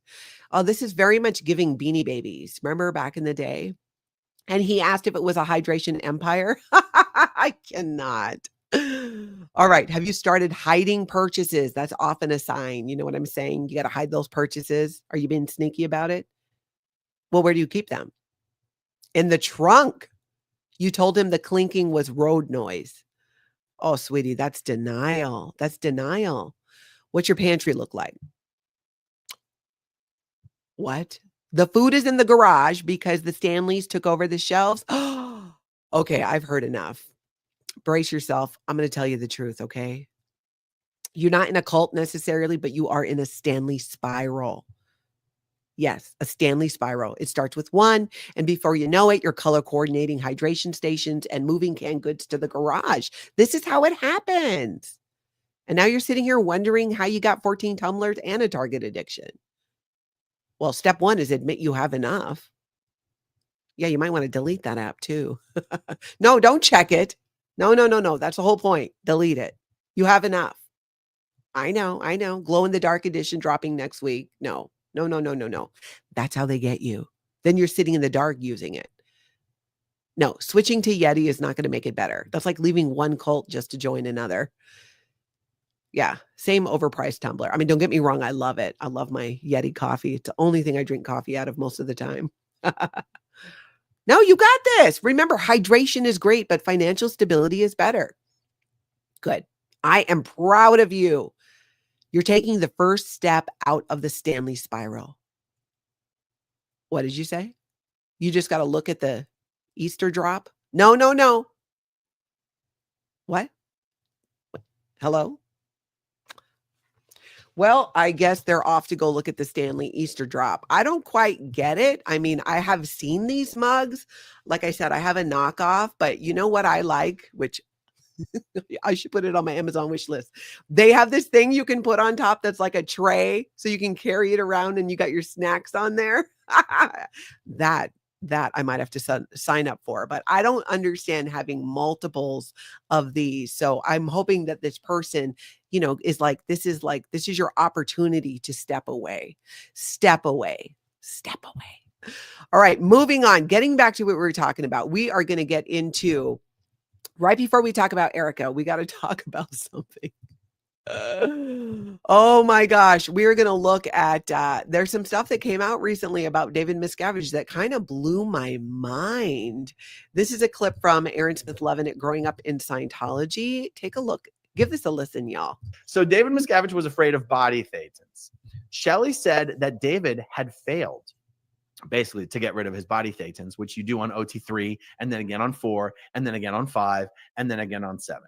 Oh, this is very much giving Beanie Babies. Remember back in the day? And he asked if it was a hydration empire. I cannot. All right. Have you started hiding purchases? That's often a sign. You know what I'm saying? You got to hide those purchases. Are you being sneaky about it? Well, where do you keep them? In the trunk. You told him the clinking was road noise. Oh, sweetie, that's denial. That's denial. What's your pantry look like? What? The food is in the garage because the Stanleys took over the shelves. Okay, I've heard enough. Brace yourself. I'm going to tell you the truth, okay? You're not in a cult necessarily, but you are in a Stanley spiral. Yes, a Stanley spiral. It starts with one, and before you know it, you're color coordinating hydration stations and moving canned goods to the garage. This is how it happens. And now you're sitting here wondering how you got 14 tumblers and a Target addiction. Well, step 1 is admit you have enough. Yeah, you might want to delete that app too. No, don't check it. No. That's the whole point. Delete it. You have enough. I know. Glow in the dark edition dropping next week. No. That's how they get you. Then you're sitting in the dark using it. No, switching to Yeti is not going to make it better. That's like leaving one cult just to join another. Yeah, same overpriced tumbler. I mean, don't get me wrong. I love it. I love my Yeti coffee. It's the only thing I drink coffee out of most of the time. No, you got this. Remember, hydration is great, but financial stability is better. Good. I am proud of you. You're taking the first step out of the Stanley spiral. What did you say? You just got to look at the Easter drop? No. What? Hello? Well, I guess they're off to go look at the Stanley Easter drop. I don't quite get it. I mean, I have seen these mugs. Like I said, I have a knockoff, but you know what I like, which I should put it on my Amazon wish list. They have this thing you can put on top that's like a tray so you can carry it around and you got your snacks on there. That I might have to sign up for, but I don't understand having multiples of these. So I'm hoping that this person, is like, this is your opportunity to step away. All right, moving on, getting back to what we were talking about. We are going to get into, right before we talk about Erica, we got to talk about something. Oh my gosh. We're going to look at, there's some stuff that came out recently about David Miscavige that kind of blew my mind. This is a clip from Aaron Smith-Levin at Growing Up in Scientology. Take a look. Give this a listen, y'all. So David Miscavige was afraid of body thetans. Shelley said that David had failed basically to get rid of his body thetans, which you do on OT3 and then again on 4 and then again on 5 and then again on 7.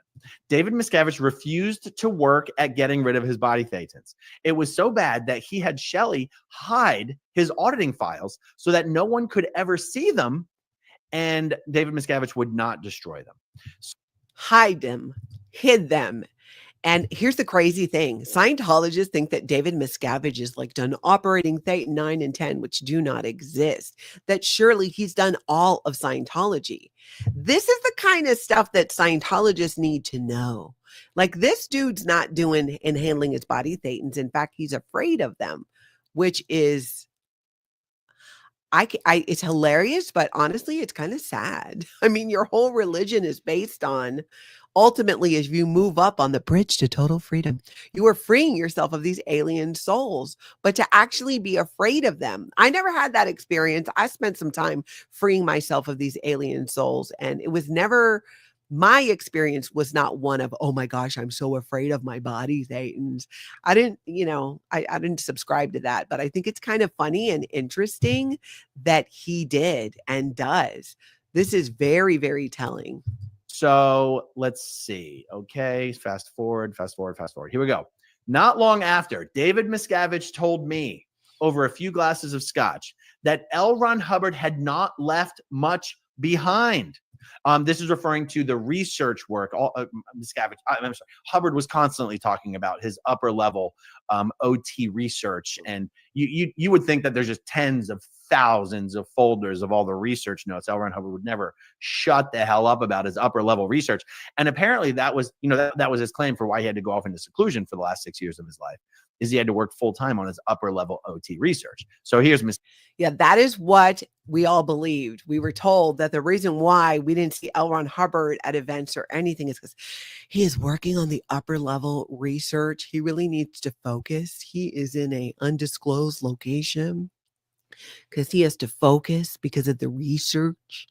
David Miscavige refused to work at getting rid of his body thetans. It was so bad that he had Shelley hide his auditing files so that no one could ever see them, and David Miscavige would not destroy them. Hid them. And here's the crazy thing. Scientologists think that David Miscavige is like done operating Thetan 9 and 10, which do not exist. That surely he's done all of Scientology. This is the kind of stuff that Scientologists need to know. Like, this dude's not doing and handling his body Thetans. In fact, he's afraid of them. which is it's hilarious, but honestly, it's kind of sad. I mean, your whole religion is based on ultimately, as you move up on the bridge to total freedom, you are freeing yourself of these alien souls, but to actually be afraid of them. I never had that experience. I spent some time freeing myself of these alien souls, and it was never, my experience was not one of, oh my gosh, I'm so afraid of my body thetans. I didn't, I didn't subscribe to that, but I think it's kind of funny and interesting that he did and does. This is very, very telling. So let's see. Okay, fast forward. Here we go. Not long after, David Miscavige told me over a few glasses of scotch that L. Ron Hubbard had not left much behind. This is referring to the research work. Hubbard was constantly talking about his upper level OT research, and you would think that there's just tens of thousands of folders of all the research notes. L. Ron Hubbard would never shut the hell up about his upper level research, and apparently that was his claim for why he had to go off into seclusion for the last 6 years of his life. Is he had to work full time on his upper level OT research. So here's Yeah, that is what we all believed. We were told that the reason why we didn't see L. Ron Hubbard at events or anything is because he is working on the upper level research. He really needs to focus. He is in a undisclosed location because he has to focus because of the research.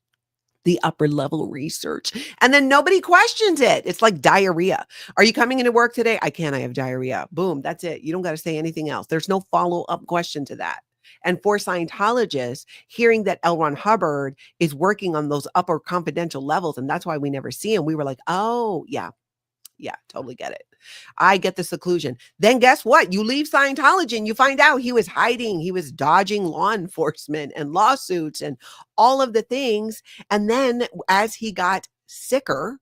The upper level research. And then nobody questions it. It's like diarrhea. Are you coming into work today? I can't. I have diarrhea. Boom. That's it. You don't got to say anything else. There's no follow-up question to that. And for Scientologists, hearing that L. Ron Hubbard is working on those upper confidential levels, and that's why we never see him, we were like, oh, yeah, totally get it. I get the seclusion. Then guess what? You leave Scientology and you find out he was hiding. He was dodging law enforcement and lawsuits and all of the things. And then as he got sicker,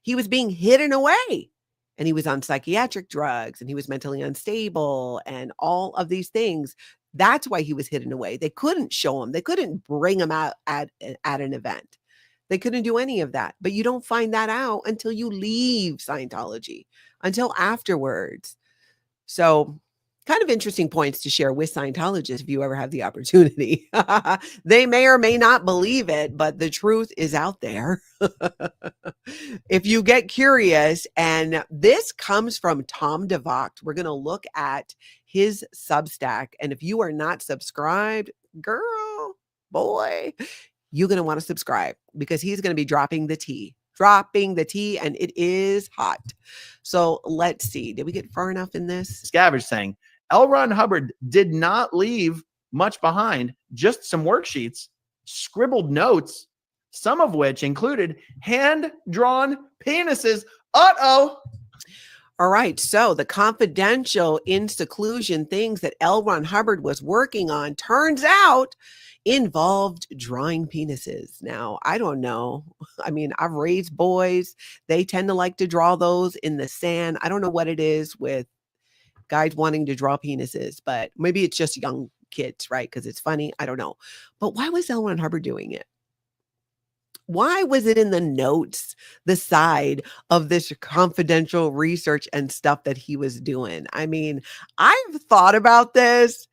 he was being hidden away. And he was on psychiatric drugs and he was mentally unstable and all of these things. That's why he was hidden away. They couldn't show him. They couldn't bring him out at an event. They couldn't do any of that. But you don't find that out until you leave Scientology, until afterwards. So kind of interesting points to share with Scientologists if you ever have the opportunity. They may or may not believe it, but the truth is out there. If you get curious, and this comes from Tom DeVocht, we're going to look at his Substack. And if you are not subscribed, girl, boy, you're going to want to subscribe because he's going to be dropping the tea, and it is hot. So let's see. Did we get far enough in this? Miscavige saying, L. Ron Hubbard did not leave much behind, just some worksheets, scribbled notes, some of which included hand-drawn penises. Uh-oh. All right. So the confidential in seclusion things that L. Ron Hubbard was working on turns out involved drawing penises. Now, I don't know. I mean, I've raised boys. They tend to like to draw those in the sand. I don't know what it is with guys wanting to draw penises, but maybe it's just young kids, right? Because it's funny. I don't know. But why was L. Ron Hubbard doing it? Why was it in the notes, the side of this confidential research and stuff that he was doing? I mean, I've thought about this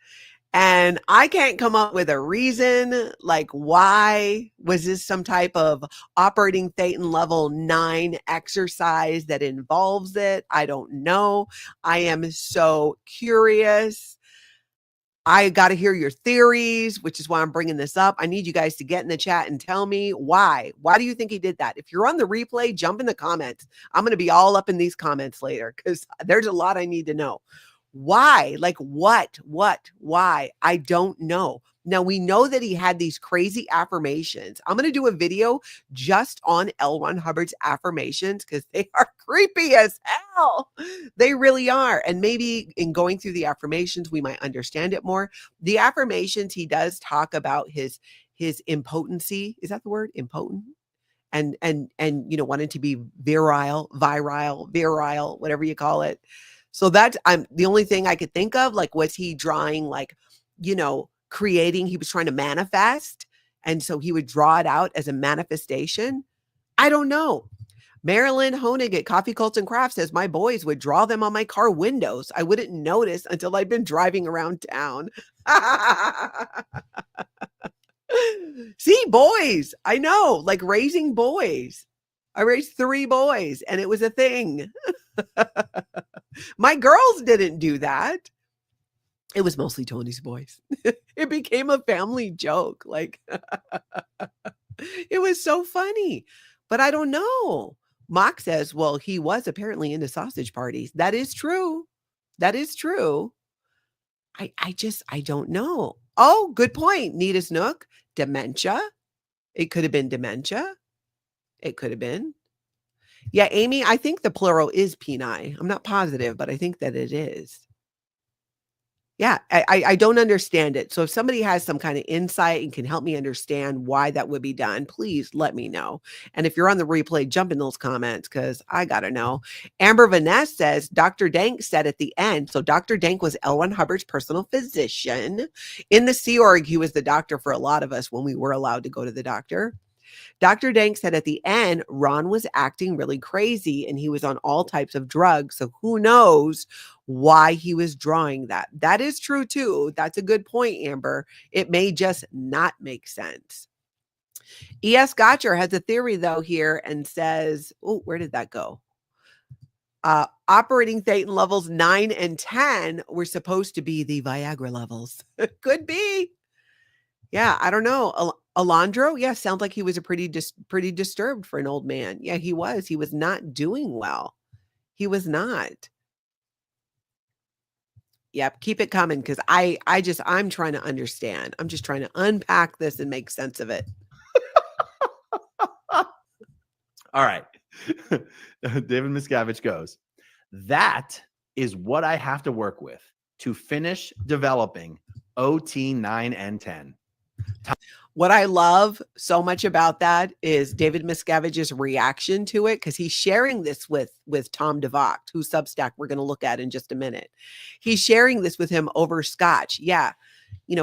and I can't come up with a reason. Like, why was this some type of operating Thetan level 9 exercise that involves it? I don't know. I am so curious. I got to hear your theories, which is why I'm bringing this up. I need you guys to get in the chat and tell me why. Why do you think he did that? If you're on the replay, jump in the comments. I'm going to be all up in these comments later because there's a lot I need to know. Why? Like what? Why? I don't know. Now, we know that he had these crazy affirmations. I'm going to do a video just on L. Ron Hubbard's affirmations because they are creepy as hell. They really are. And maybe in going through the affirmations, we might understand it more. The affirmations, he does talk about his impotency. Is that the word? Impotent? And you know, wanting to be virile, whatever you call it. So that's the only thing I could think of. Like, was he drawing, like, you know, creating, he was trying to manifest, and so he would draw it out as a manifestation? I don't know. Marilyn Honig at Coffee Cults and Crafts says, my boys would draw them on my car windows. I wouldn't notice until I'd been driving around town. See, boys. I know, like raising boys. I raised 3 boys and it was a thing. My girls didn't do that. It was mostly Tony's boys. It became a family joke. Like, it was so funny, but I don't know. Mock says, well, he was apparently into sausage parties. That is true. That is true. I don't know. Oh, good point. Nita Snook. Dementia. It could have been dementia. It could have been. Yeah, Amy, I think the plural is peni. I'm not positive, but I think that it is. Yeah, I don't understand it. So if somebody has some kind of insight and can help me understand why that would be done, please let me know. And if you're on the replay, jump in those comments because I got to know. Amber Vanessa says, Dr. Dank said at the end, so Dr. Dank was L. Ron Hubbard's personal physician. In the Sea Org, he was the doctor for a lot of us when we were allowed to go to the doctor. Dr. Dank said at the end, Ron was acting really crazy and he was on all types of drugs. So who knows why he was drawing that. That is true too. That's a good point, Amber. It may just not make sense. E.S. Gotcher has a theory though here and says, oh, where did that go? Operating thetan levels 9 and 10 were supposed to be the Viagra levels. Could be. Yeah, I don't know. Alondro, yeah, sounds like he was a pretty disturbed for an old man. Yeah, he was. He was not doing well. He was not. Yep, keep it coming because I'm trying to understand. I'm just trying to unpack this and make sense of it. All right. David Miscavige goes, that is what I have to work with to finish developing OT 9 and 10. What I love so much about that is David Miscavige's reaction to it, because he's sharing this with Tom DeVocht, whose Substack we're going to look at in just a minute. He's sharing this with him over scotch. Yeah,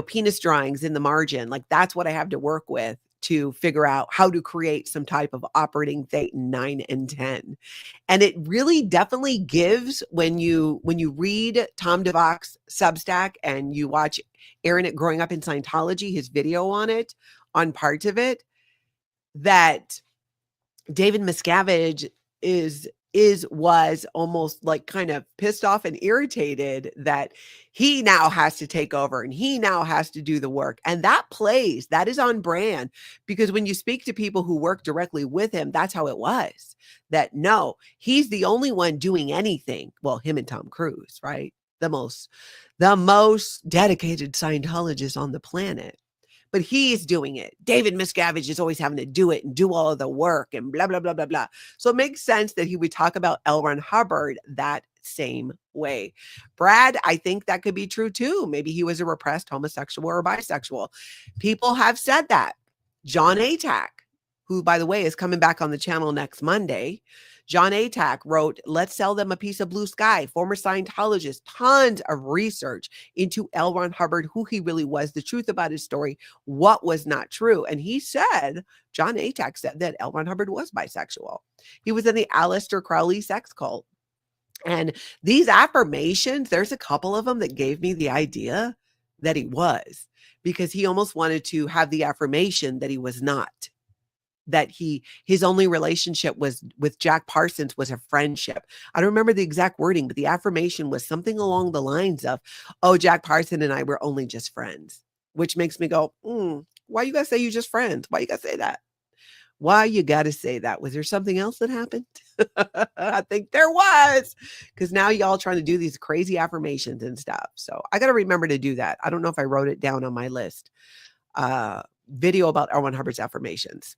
penis drawings in the margin. Like, that's what I have to work with to figure out how to create some type of operating thetan 9 and 10. And it really definitely gives when you read Tom DeVocht's Substack and you watch Aaron at Growing Up in Scientology, his video on it, on parts of it, that David Miscavige was almost like kind of pissed off and irritated that he now has to take over and he now has to do the work. And that is on brand, because when you speak to people who work directly with him, that's how it was. That no, he's the only one doing anything. Well, him and Tom Cruise, right? The most dedicated Scientologist on the planet. But he's doing it. David Miscavige is always having to do it and do all of the work and blah, blah, blah, blah, blah. So it makes sense that he would talk about L. Ron Hubbard that same way. Brad, I think that could be true too. Maybe he was a repressed homosexual or bisexual. People have said that. John Atack, who, by the way, is coming back on the channel next Monday. John Atack wrote, Let's Sell Them a Piece of Blue Sky, former Scientologist, tons of research into L. Ron Hubbard, who he really was, the truth about his story, what was not true. And he said, John Atack said that L. Ron Hubbard was bisexual. He was in the Aleister Crowley sex cult. And these affirmations, there's a couple of them that gave me the idea that he was, because he almost wanted to have the affirmation that he was not. That his only relationship was with Jack Parsons was a friendship. I don't remember the exact wording, but the affirmation was something along the lines of, oh, Jack Parsons and I were only just friends, which makes me go, why you gotta say you just friends? Why you gotta say that? Why you gotta say that? Was there something else that happened? I think there was, because now y'all trying to do these crazy affirmations and stuff. So I got to remember to do that. I don't know if I wrote it down on my list. Video about L. Ron Hubbard's affirmations.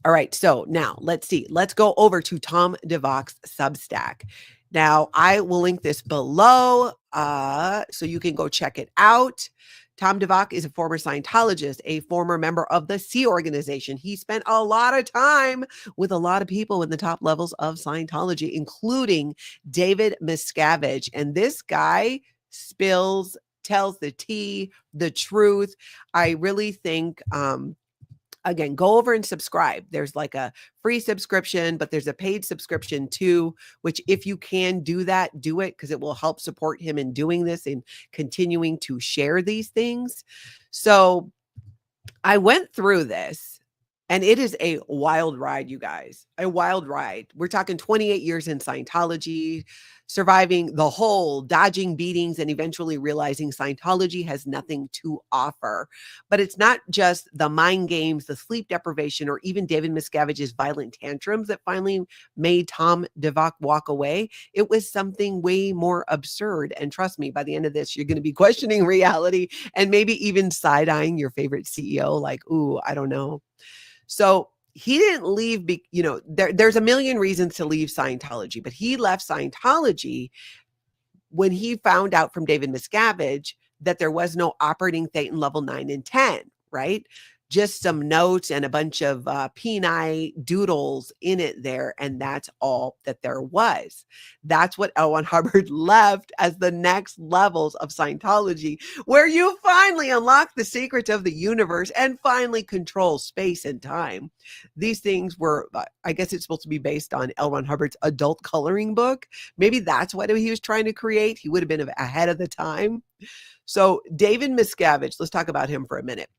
All right, so now let's see. Let's go over to Tom DeVocht's Substack. Now, I will link this below so you can go check it out. Tom DeVocht is a former Scientologist, a former member of the Sea Organization. He spent a lot of time with a lot of people in the top levels of Scientology, including David Miscavige. And this guy tells the tea, the truth. I really think Again, go over and subscribe. There's like a free subscription, but there's a paid subscription too, which if you can do that, do it, because it will help support him in doing this and continuing to share these things. So I went through this, and it is a wild ride, you guys. A wild ride. We're talking 28 years in Scientology, surviving the whole, dodging beatings, and eventually realizing Scientology has nothing to offer. But it's not just the mind games, the sleep deprivation, or even David Miscavige's violent tantrums that finally made Tom DeVocht walk away. It was something way more absurd. And trust me, by the end of this, you're going to be questioning reality and maybe even side-eyeing your favorite CEO like, ooh, I don't know. So he didn't leave, there's a million reasons to leave Scientology, but he left Scientology when he found out from David Miscavige that there was no operating Thetan level 9 and 10, right? Just some notes and a bunch of peni doodles in it there. And that's all that there was. That's what L. Ron Hubbard left as the next levels of Scientology, where you finally unlock the secrets of the universe and finally control space and time. These things were, I guess it's supposed to be based on L. Ron Hubbard's adult coloring book. Maybe that's what he was trying to create. He would have been ahead of the time. So David Miscavige, let's talk about him for a minute.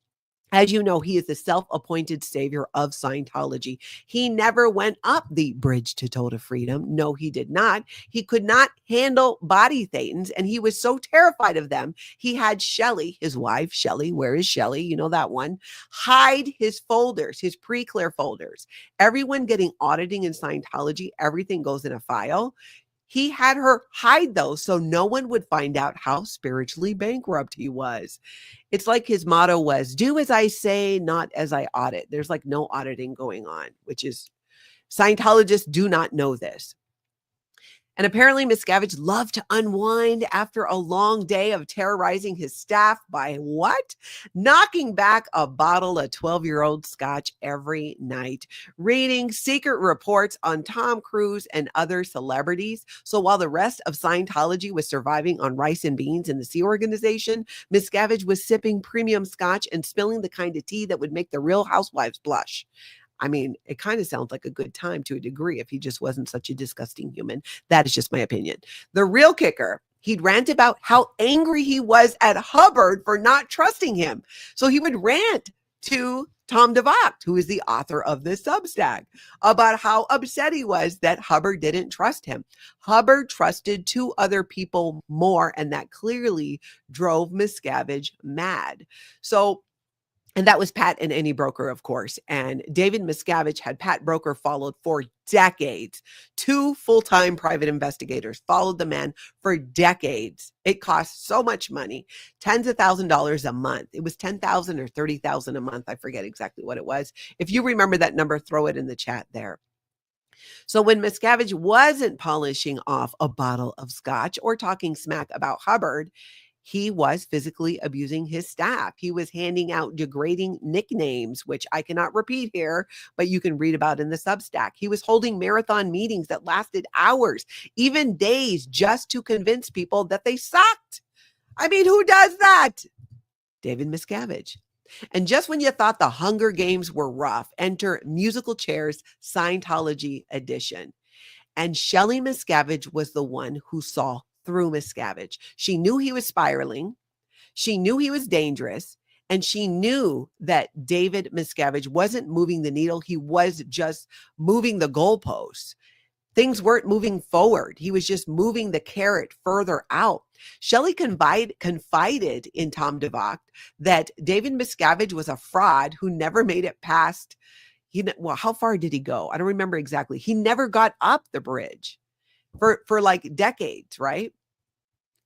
As you know, he is the self-appointed savior of Scientology. He never went up the bridge to total freedom. No, he did not. He could not handle body thetans, and he was so terrified of them. He had Shelley, his wife, Shelley, where is Shelley? You know that one. Hide his folders, his pre-clear folders. Everyone getting auditing in Scientology, everything goes in a file. He had her hide those so no one would find out how spiritually bankrupt he was. It's like his motto was, do as I say, not as I audit. There's like no auditing going on, which is, Scientologists do not know this. And apparently Miscavige loved to unwind after a long day of terrorizing his staff by what? Knocking back a bottle of 12-year-old scotch every night, reading secret reports on Tom Cruise and other celebrities. So while the rest of Scientology was surviving on rice and beans in the Sea Organization, Miscavige was sipping premium scotch and spilling the kind of tea that would make the Real Housewives blush. I mean, it kind of sounds like a good time to a degree if he just wasn't such a disgusting human. That is just my opinion. The real kicker, he'd rant about how angry he was at Hubbard for not trusting him. So he would rant to Tom DeVocht, who is the author of this Substack, about how upset he was that Hubbard didn't trust him. Hubbard trusted two other people more, and that clearly drove Miscavige mad. And that was Pat and Any Broker, of course. And David Miscavige had Pat Broker followed for decades. 2 full-time private investigators followed the man for decades. It cost so much money, tens of $1,000s a month. It was $10,000 or $30,000 a month. I forget exactly what it was. If you remember that number, throw it in the chat there. So when Miscavige wasn't polishing off a bottle of scotch or talking smack about Hubbard, he was physically abusing his staff. He was handing out degrading nicknames, which I cannot repeat here, but you can read about in the Substack. He was holding marathon meetings that lasted hours, even days, just to convince people that they sucked. I mean, who does that? David Miscavige. And just when you thought the Hunger Games were rough, enter Musical Chairs Scientology edition. And Shelley Miscavige was the one who saw through Miscavige. She knew he was spiraling. She knew he was dangerous. And she knew that David Miscavige wasn't moving the needle. He was just moving the goalposts. Things weren't moving forward. He was just moving the carrot further out. Shelley confided in Tom DeVocht that David Miscavige was a fraud who never made it past, how far did he go? I don't remember exactly. He never got up the bridge for like decades, right?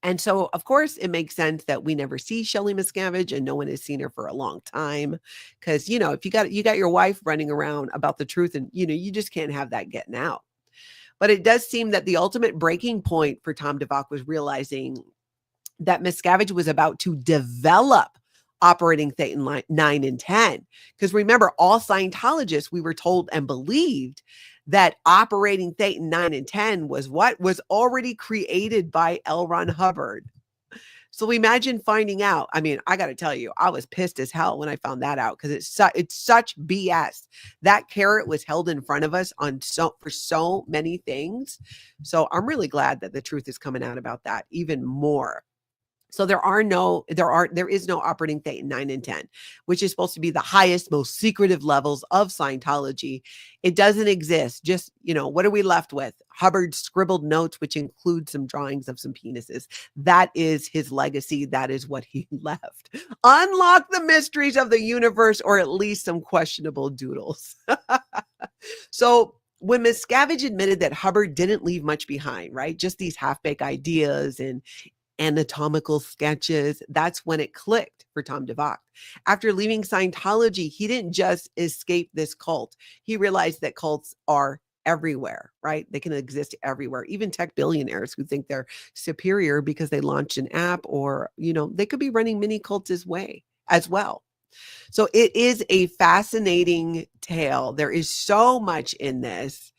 And so, of course, it makes sense that we never see Shelley Miscavige and no one has seen her for a long time. Because, if you got your wife running around about the truth and, you just can't have that getting out. But it does seem that the ultimate breaking point for Tom DeVocht was realizing that Miscavige was about to develop operating Thetan 9 and 10. Because remember, all Scientologists, we were told and believed that operating Thetan 9 and 10 was what was already created by L. Ron Hubbard. So imagine finding out. I mean, I got to tell you, I was pissed as hell when I found that out because it's such BS. That carrot was held in front of us for so many things. So I'm really glad that the truth is coming out about that even more. So there is no operating Thetan 9 and 10, which is supposed to be the highest, most secretive levels of Scientology. It doesn't exist. Just, what are we left with? Hubbard's scribbled notes, which include some drawings of some penises. That is his legacy. That is what he left. Unlock the mysteries of the universe, or at least some questionable doodles. So when Miscavige admitted that Hubbard didn't leave much behind, right? Just these half-baked ideas and anatomical sketches, that's when it clicked for Tom DeVocht. After leaving Scientology, he didn't just escape this cult. He realized that cults are everywhere, right? They can exist everywhere. Even tech billionaires who think they're superior because they launched an app, or, they could be running mini cults as well. So it is a fascinating tale. There is so much in this.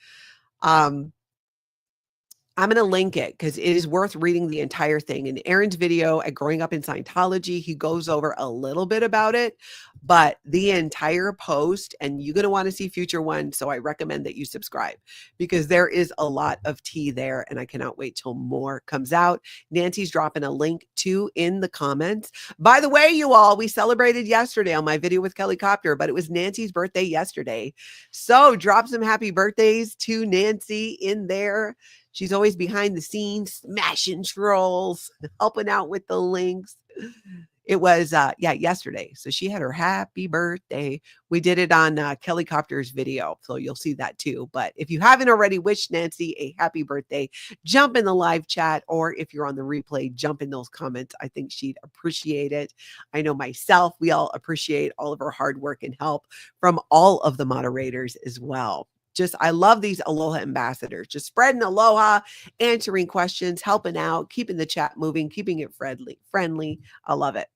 I'm going to link it because it is worth reading the entire thing. In Aaron's video at Growing Up in Scientology, he goes over a little bit about it, but the entire post, and you're going to want to see future ones. So I recommend that you subscribe because there is a lot of tea there, and I cannot wait till more comes out. Nancy's dropping a link too in the comments. By the way, you all, we celebrated yesterday on my video with Kelli Copter, but it was Nancy's birthday yesterday. So drop some happy birthdays to Nancy in there. She's always behind the scenes, smashing trolls, helping out with the links. It was, yesterday. So she had her happy birthday. We did it on Kelli Copter's video. So you'll see that too. But if you haven't already wished Nancy a happy birthday, jump in the live chat. Or if you're on the replay, jump in those comments. I think she'd appreciate it. I know myself, we all appreciate all of her hard work and help from all of the moderators as well. I love these Aloha ambassadors, just spreading aloha, answering questions, helping out, keeping the chat moving, keeping it friendly. I love it.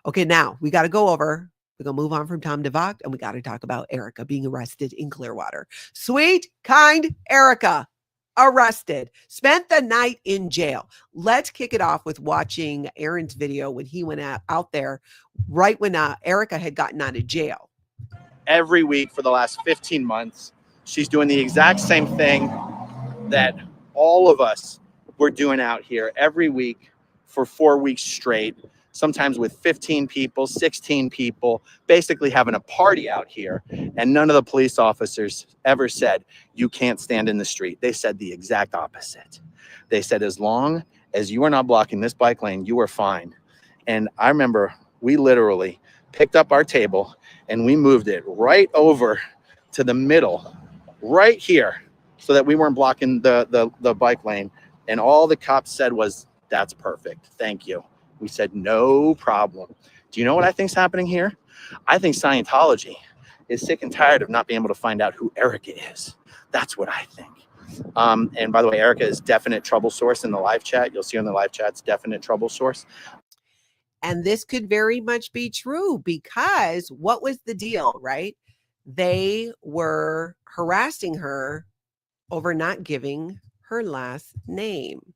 Okay, now we got to go over. We're going to move on from Tom DeVocht, and we got to talk about Erica being arrested in Clearwater. Sweet, kind Erica arrested, spent the night in jail. Let's kick it off with watching Aaron's video when he went out there right when Erica had gotten out of jail. Every week for the last 15 months, she's doing the exact same thing that all of us were doing out here every week for 4 weeks straight, sometimes with 15 people, 16 people, basically having a party out here. And none of the police officers ever said, you can't stand in the street. They said the exact opposite. They said, as long as you are not blocking this bike lane, you are fine. And I remember we literally picked up our table and we moved it right over to the middle, right here, so that we weren't blocking the bike lane. And all the cops said was, that's perfect. Thank you. We said, no problem. Do you know what I think's happening here? I think Scientology is sick and tired of not being able to find out who Erica is. That's what I think. And by the way, Erica is definite trouble source in the live chat. You'll see on the live chat's definite trouble source. And this could very much be true because what was the deal, right? They were harassing her over not giving her last name.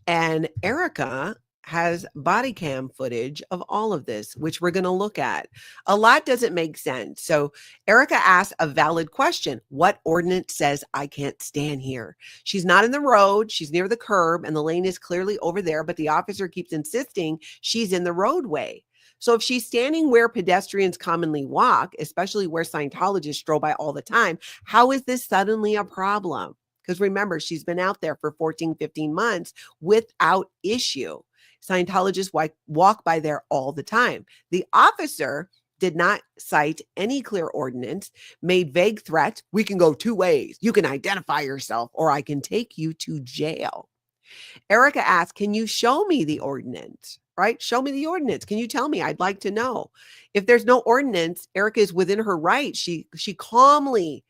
And Erica has body cam footage of all of this, which we're going to look at. A lot doesn't make sense. So Erica asked a valid question. What ordinance says I can't stand here? She's not in the road. She's near the curb and the lane is clearly over there, but the officer keeps insisting she's in the roadway. So if she's standing where pedestrians commonly walk, especially where Scientologists stroll by all the time, how is this suddenly a problem? Because remember, she's been out there for 14, 15 months without issue. Scientologists walk by there all the time. The officer did not cite any clear ordinance, made vague threats. We can go two ways. You can identify yourself or I can take you to jail. Erica asked, can you show me the ordinance? Right? Show me the ordinance. Can you tell me? I'd like to know. If there's no ordinance, Erica is within her right. She calmly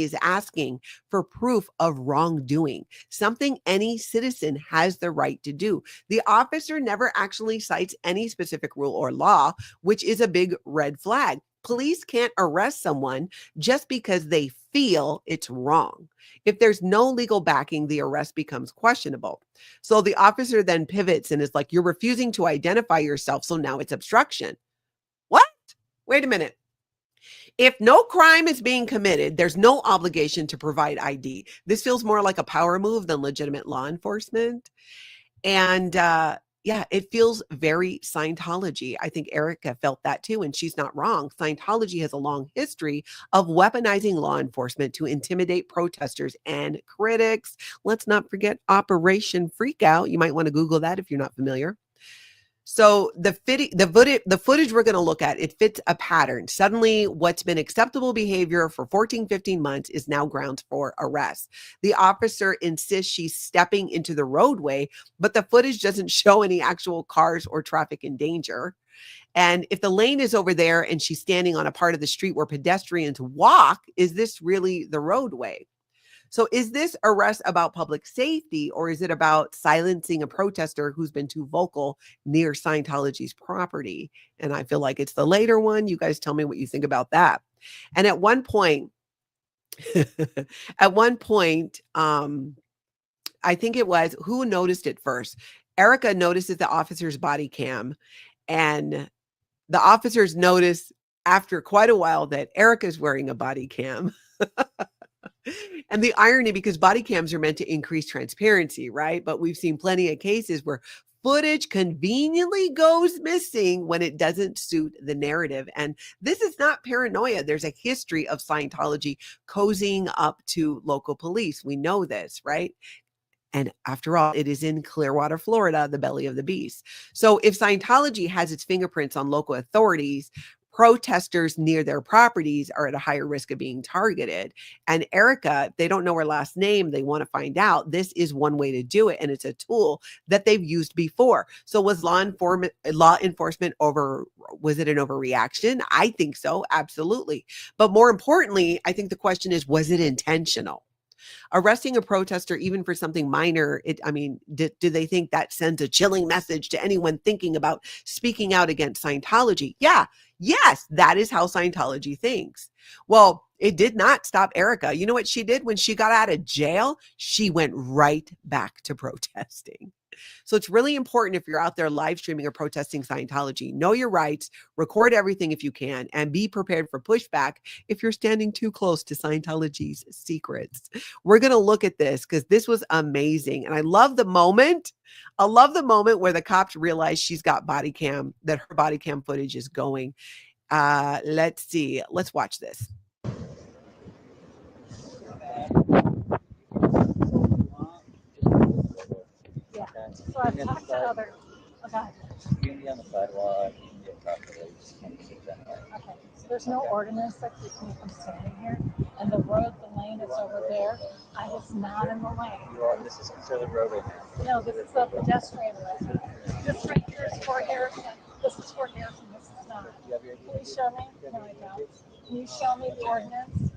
is asking for proof of wrongdoing, something any citizen has the right to do. The officer never actually cites any specific rule or law, which is a big red flag. Police can't arrest someone just because they feel it's wrong. If there's no legal backing, the arrest becomes questionable. So the officer then pivots and is like, you're refusing to identify yourself, so now it's obstruction. What? Wait a minute. If no crime is being committed, there's no obligation to provide ID. This feels more like a power move than legitimate law enforcement. And yeah, it feels very Scientology. I think Erica felt that too, and she's not wrong. Scientology has a long history of weaponizing law enforcement to intimidate protesters and critics. Let's not forget Operation Freakout. You might want to Google that if you're not familiar. So the footage we're going to look at, it fits a pattern. Suddenly, what's been acceptable behavior for 14, 15 months is now grounds for arrest. The officer insists she's stepping into the roadway, but the footage doesn't show any actual cars or traffic in danger. And if the lane is over there and she's standing on a part of the street where pedestrians walk, is this really the roadway? So is this arrest about public safety, or is it about silencing a protester who's been too vocal near Scientology's property? And I feel like it's the later one. You guys tell me what you think about that. And at one point, I think it was, who noticed it first? Erica notices the officer's body cam, and the officers notice after quite a while that Erica's wearing a body cam. And the irony, because body cams are meant to increase transparency, right? But we've seen plenty of cases where footage conveniently goes missing when it doesn't suit the narrative. And this is not paranoia. There's a history of Scientology cozying up to local police. We know this, right? And after all, it is in Clearwater, Florida, the belly of the beast. So if Scientology has its fingerprints on local authorities, protesters near their properties are at a higher risk of being targeted. And Erica, they don't know her last name. They want to find out. This is one way to do it. And it's a tool that they've used before. So was law enforcement was it an overreaction? I think so. Absolutely. But more importantly, I think the question is, was it intentional? Arresting a protester, even for something minor, do they think that sends a chilling message to anyone thinking about speaking out against Scientology? Yeah. Yes, that is how Scientology thinks. Well, it did not stop Erica. You know what she did when she got out of jail? She went right back to protesting. So it's really important, if you're out there live streaming or protesting Scientology, know your rights, record everything if you can, and be prepared for pushback if you're standing too close to Scientology's secrets. We're going to look at this because this was amazing. And I love the moment. I love the moment where the cops realize she's got body cam, that her body cam footage is going. Let's see. Let's watch this. Yeah. So I've talked to other guys. You can be on the sidewalk, you can get properly. Okay. So there's no ordinance that keeps me from standing here. And the lane is over there. I was not in the lane. This is considered roadway now. No, this is a pedestrian lane. This right here is for Harrison. This is for Harrison. This is not. Can you show me? No, I don't. Can you show me the ordinance?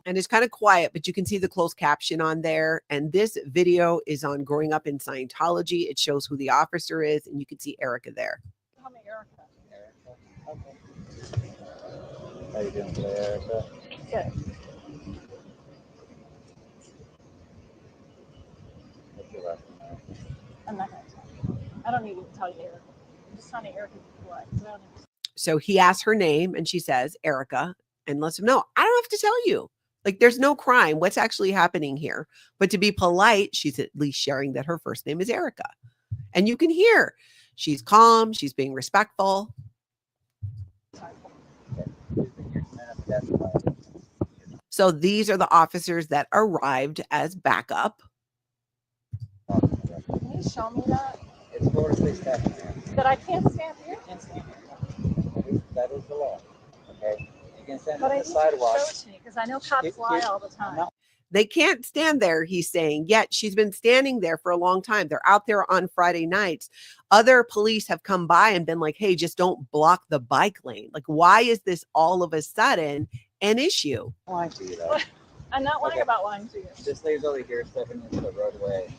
And it's kind of quiet, but you can see the closed caption on there. And this video is on Growing Up in Scientology. It shows who the officer is, and you can see Erica there. Tell me, Erica. Okay. How you doing today, Erica? Good. What's your last name? I'm not going to tell you. I don't need to tell you, Erica. I'm just telling Erica what. So he asks her name, and she says, Erica, and lets him know, I don't have to tell you. Like, there's no crime. What's actually happening here? But to be polite, she's at least sharing that her first name is Erica. And you can hear she's calm. She's being respectful. So these are the officers that arrived as backup. Can you show me that? It's Florida State statute. That I can't stand here? You can't stand here. That is the law. Okay? You can stand But on I the need sidewalk. you to show it to me because I know cops lie all the time. They can't stand there, he's saying, yet she's been standing there for a long time. They're out there on Friday nights. Other police have come by and been like, hey, just don't block the bike lane. Like, why is this all of a sudden an issue? I'm lying to you, though. I'm not lying about lying to you. This lady's over here stepping into the roadway.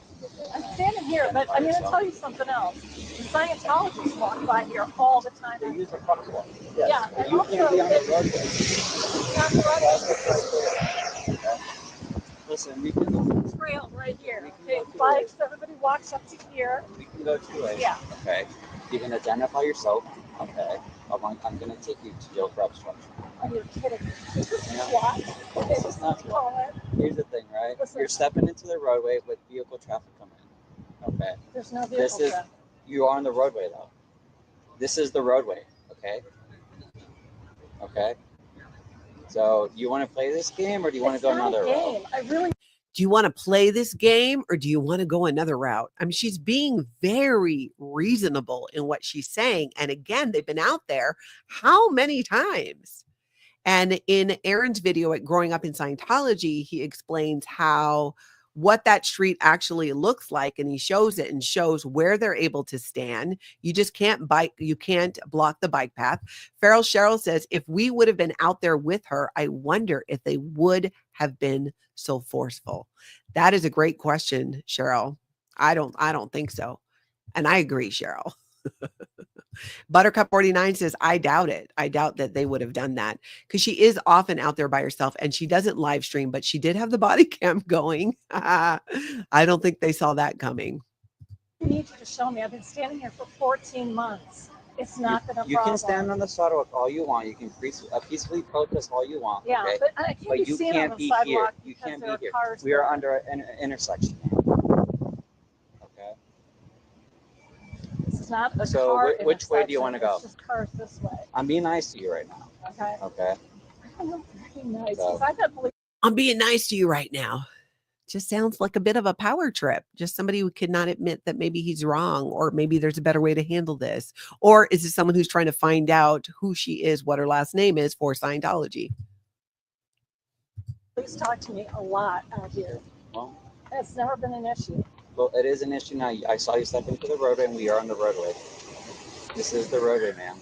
I'm standing here, but I'm going to tell you something else. The Scientologists walk by here all the time. They use a crosswalk. Yeah, and You also can't be on the roadway. it's not the roadway. Listen, we can Trail right here. Okay, bikes, everybody walks up to here. We can go 2 ways. Yeah. Okay. You can identify yourself. Okay. I'm going to take you to jail for obstruction. Oh, you're kidding me. This is Yeah. SWAT. This is not SWAT. Here's the thing, right? Listen. You're stepping into the roadway with vehicle traffic coming in. Okay. There's no vehicle traffic. You are on the roadway though. This is the roadway. Okay. Okay. So, you want to play this game or do you want to go another route? I really. Do you want to play this game or do you want to go another route? I mean, she's being very reasonable in what she's saying. And again, they've been out there how many times? And in Aaron's video at Growing Up in Scientology, he explains what that street actually looks like. And he shows it and shows where they're able to stand. You just can't block the bike path. Cheryl says, if we would have been out there with her, I wonder if they would have been so forceful. That is a great question, Cheryl. I don't think so. And I agree, Cheryl. Buttercup 49 says, I doubt it. I doubt that they would have done that because she is often out there by herself and she doesn't live stream, but she did have the body cam going. I don't think they saw that coming. You need you to show me. I've been standing here for 14 months. It's not been a problem. You can stand on the sidewalk all you want. You can peacefully protest all you want. Yeah, okay? but I can't But be you seen can't on the be sidewalk here. You because can't there be are here. cars We are there. under an intersection. Okay. This is not a So car which way do you want to go? It's just cars this way. I'm being nice to you right now. Okay. Okay. I'm not very nice because I've had police. I'm being nice to you right now. Just sounds like a bit of a power trip. Just somebody who cannot admit that maybe he's wrong, or maybe there's a better way to handle this. Or is it someone who's trying to find out who she is, what her last name is for Scientology? Police talk to me a lot out here. Well, It's never been an issue. well, it is an issue now. I saw you step into the roadway, and we are on the roadway. This is the roadway, ma'am.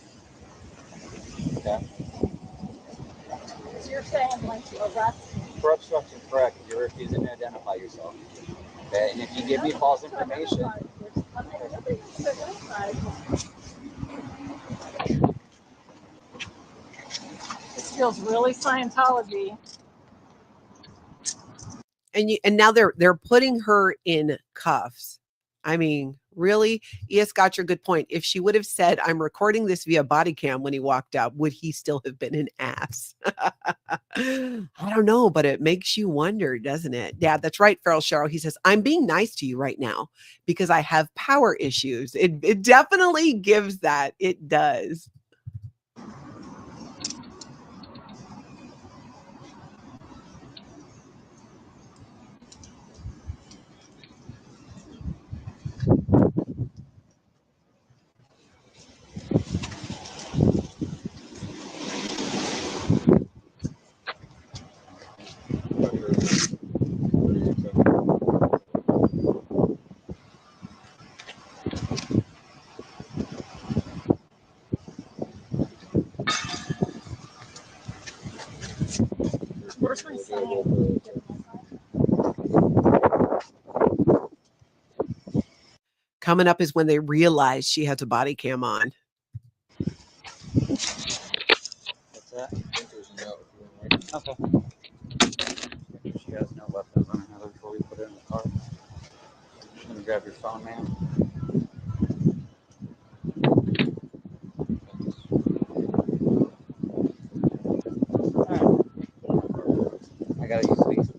Okay. So you're saying like to arrest me? For obstruction, correct. You're refusing to identify yourself. Okay. And if you give me false information. This feels really Scientology. And now they're putting her in cuffs. I mean, really? ES got your good point. If she would have said, I'm recording this via body cam when he walked up, would he still have been an ass? I don't know, but it makes you wonder, doesn't it? Yeah, that's right, Cheryl. He says, I'm being nice to you right now because I have power issues. It definitely gives that. It does. Where's my sign? Coming up is when they realize she has a body cam on. What's that? Okay. She has no weapons on her before we put her in the car. Just gonna grab your phone, man. I gotta use these.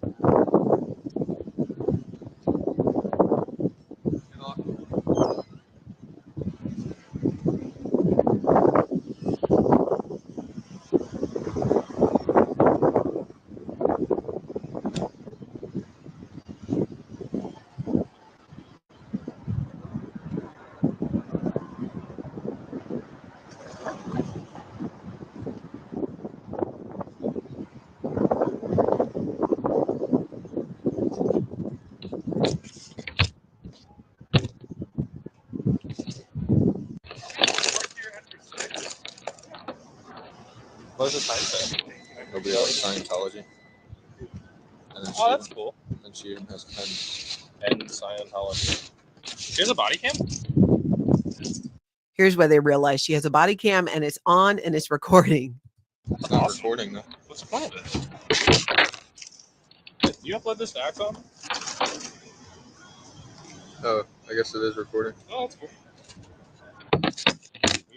What does the sign say? Nobody likes Scientology. And then that's cool. And she has and Scientology. She has a body cam? Here's where they realize she has a body cam and it's on and it's recording. It's not recording though. What's the point of it? You upload this to Axon? Oh, I guess it is recording. Oh, that's cool. We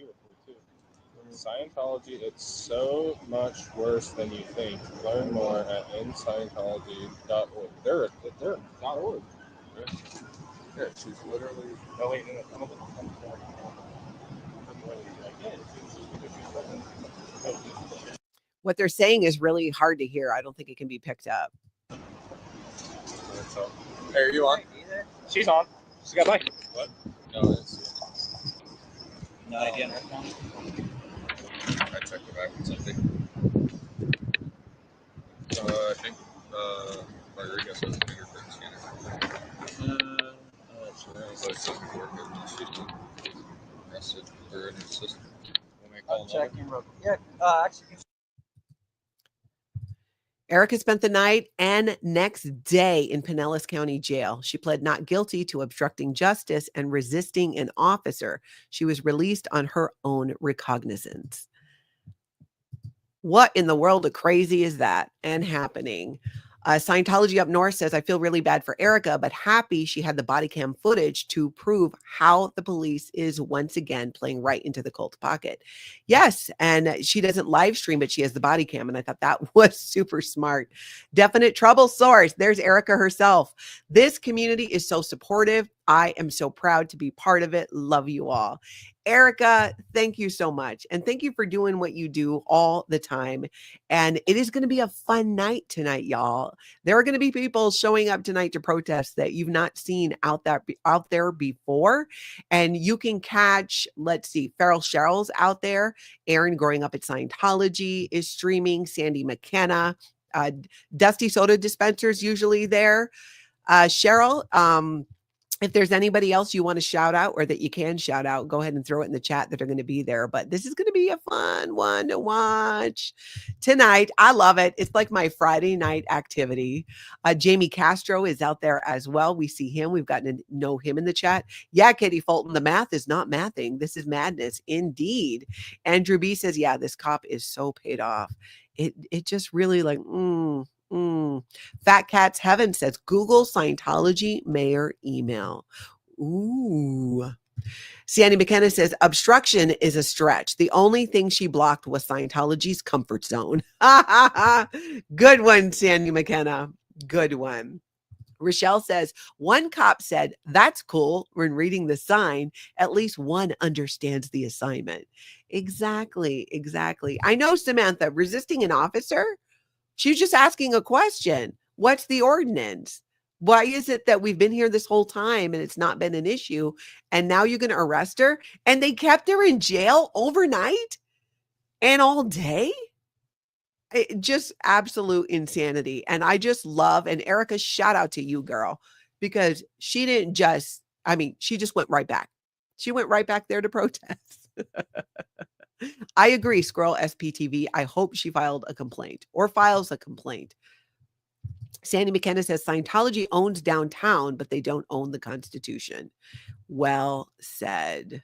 record too. Scientology, it's so much worse than you think. Learn more at inscientology.org. They're .org. Right? Yeah, she's literally. Oh wait, no. What they're saying is really hard to hear. I don't think it can be picked up. Hey, are you on? She's on. She's got mic. What? No, it's. No idea on her phone? I checked it back on Sunday. I think Rodriguez has a fingerprint scanner. That's right. But it doesn't work unless you message her in your system. I'll check in real quick. Yeah, actually. Erica spent the night and next day in Pinellas County Jail. She pled not guilty to obstructing justice and resisting an officer. She was released on her own recognizance. What in the world of crazy is that and happening? Scientology up north says, I feel really bad for Erica, but happy she had the body cam footage to prove how the police is once again playing right into the cult pocket. Yes, and she doesn't live stream, but she has the body cam, and I thought that was super smart. Definite trouble source. There's Erica herself. This community is so supportive. I am so proud to be part of it. Love you all. Erica, thank you so much. And thank you for doing what you do all the time. And it is going to be a fun night tonight, y'all. There are going to be people showing up tonight to protest that you've not seen out there before. And you can catch, let's see, Cheryl's out there. Aaron, growing up at Scientology, is streaming. Sandy McKenna. Dusty Soda Dispenser's usually there. Cheryl, if there's anybody else you want to shout out or that you can shout out, go ahead and throw it in the chat that are going to be there. But this is going to be a fun one to watch tonight. I love it. It's like my Friday night activity. Jamie Castro is out there as well. We see him. We've gotten to know him in the chat. Yeah, Katie Fulton, the math is not mathing. This is madness indeed. Andrew B says, yeah, this cop is so paid off. It just really like, Fat Cat's Heaven says Google Scientology mayor email. Ooh. Sandy McKenna says obstruction is a stretch. The only thing she blocked was Scientology's comfort zone. Good one, Sandy McKenna. Good one. Rochelle says one cop said, that's cool. When reading the sign, at least one understands the assignment. Exactly. I know, Samantha, resisting an officer. She was just asking a question. What's the ordinance? Why is it that we've been here this whole time and it's not been an issue? And now you're going to arrest her? And they kept her in jail overnight and all day? Just absolute insanity. And I just love, and Erica, shout out to you, girl, because she didn't just, she just went right back. She went right back there to protest. I agree, Squirrel SPTV. I hope she filed a complaint or files a complaint. Sandy McKenna says Scientology owns downtown, but they don't own the Constitution. Well said.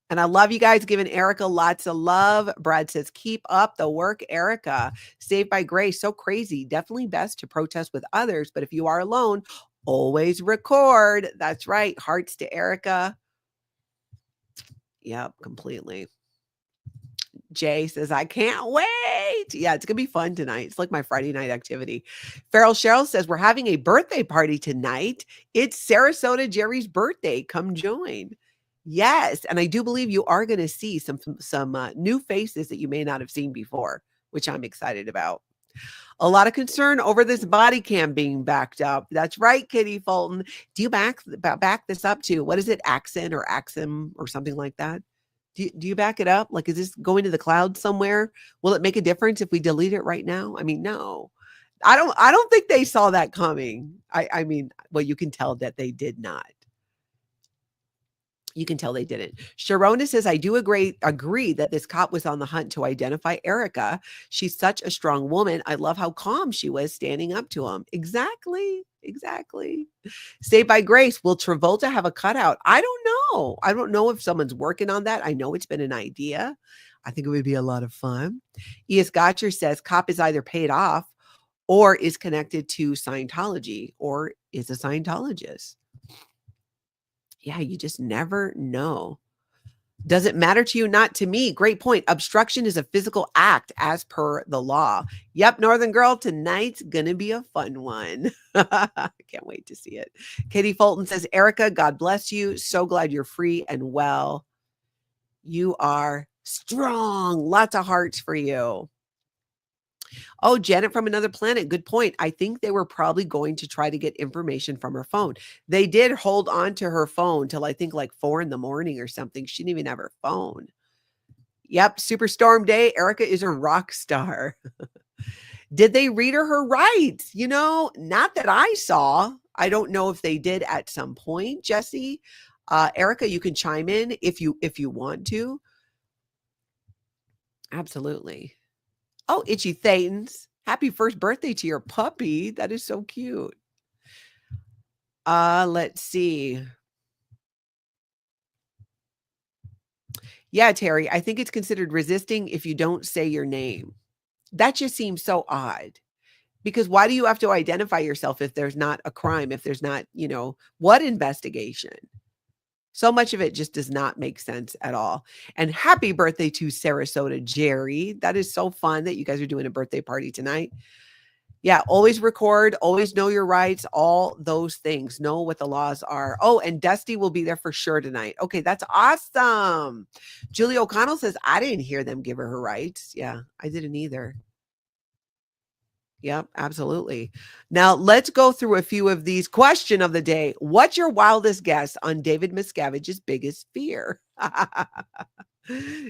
And I love you guys giving Erica lots of love. Brad says, keep up the work, Erica. Saved by grace. So crazy. Definitely best to protest with others. But if you are alone, always record. That's right. Hearts to Erica. Yep, completely. Jay says, I can't wait. Yeah, it's going to be fun tonight. It's like my Friday night activity. Cheryl says, we're having a birthday party tonight. It's Sarasota Jerry's birthday. Come join. Yes. And I do believe you are going to see some new faces that you may not have seen before, which I'm excited about. A lot of concern over this body cam being backed up. That's right, Kitty Fulton. Do you back this up to, what is it, Axon or Axum or something like that? Do you back it up? Like, is this going to the cloud somewhere? Will it make a difference if we delete it right now? No. I don't think they saw that coming. Well, you can tell that they did not. You can tell they didn't. Sharona says, I do agree that this cop was on the hunt to identify Erica. She's such a strong woman. I love how calm she was standing up to him. Exactly. Exactly. Saved by Grace. Will Travolta have a cutout? I don't know. I don't know if someone's working on that. I know it's been an idea. I think it would be a lot of fun. E.S. Gotcher says Cop is either paid off or is connected to Scientology or is a Scientologist. Yeah, you just never know. Does it matter to you? Not to me. Great point. Obstruction is a physical act as per the law. Yep, Northern Girl, tonight's going to be a fun one. I can't wait to see it. Katie Fulton says, Erica, God bless you. So glad you're free and well. You are strong. Lots of hearts for you. Oh, Janet from Another Planet. Good point. I think they were probably going to try to get information from her phone. They did hold on to her phone till I think like 4 a.m. or something. She didn't even have her phone. Yep. Superstorm Day. Erica is a rock star. Did they read her rights? You know, not that I saw. I don't know if they did at some point, Jesse. Erica, you can chime in if you want to. Absolutely. Oh, Itchy Thetans. Happy first birthday to your puppy. That is so cute. Let's see. Yeah, Terry, I think it's considered resisting if you don't say your name. That just seems so odd. Because why do you have to identify yourself if there's not a crime, if there's not, what investigation? So much of it just does not make sense at all. And happy birthday to Sarasota Jerry. That is so fun that you guys are doing a birthday party tonight. Yeah, always record, always know your rights, all those things. Know what the laws are. Oh, and Dusty will be there for sure tonight. Okay, that's awesome. Julie O'Connell says, I didn't hear them give her rights. Yeah, I didn't either. Yep, absolutely. Now let's go through a few of these. Question of the day. What's your wildest guess on David Miscavige's biggest fear?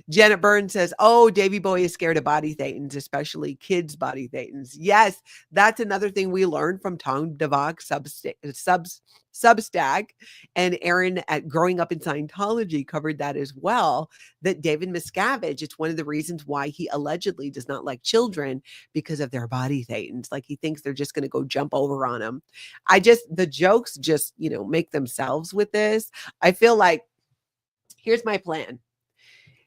Janet Burns says, oh, Davy Boy is scared of body thetans, especially kids' body thetans. Yes, that's another thing we learned from Tom DeVocht Substack. And Aaron at Growing Up in Scientology covered that as well, that David Miscavige, it's one of the reasons why he allegedly does not like children because of their body thetans. Like he thinks they're just going to go jump over on him. The jokes just, make themselves with this. I feel like, here's my plan.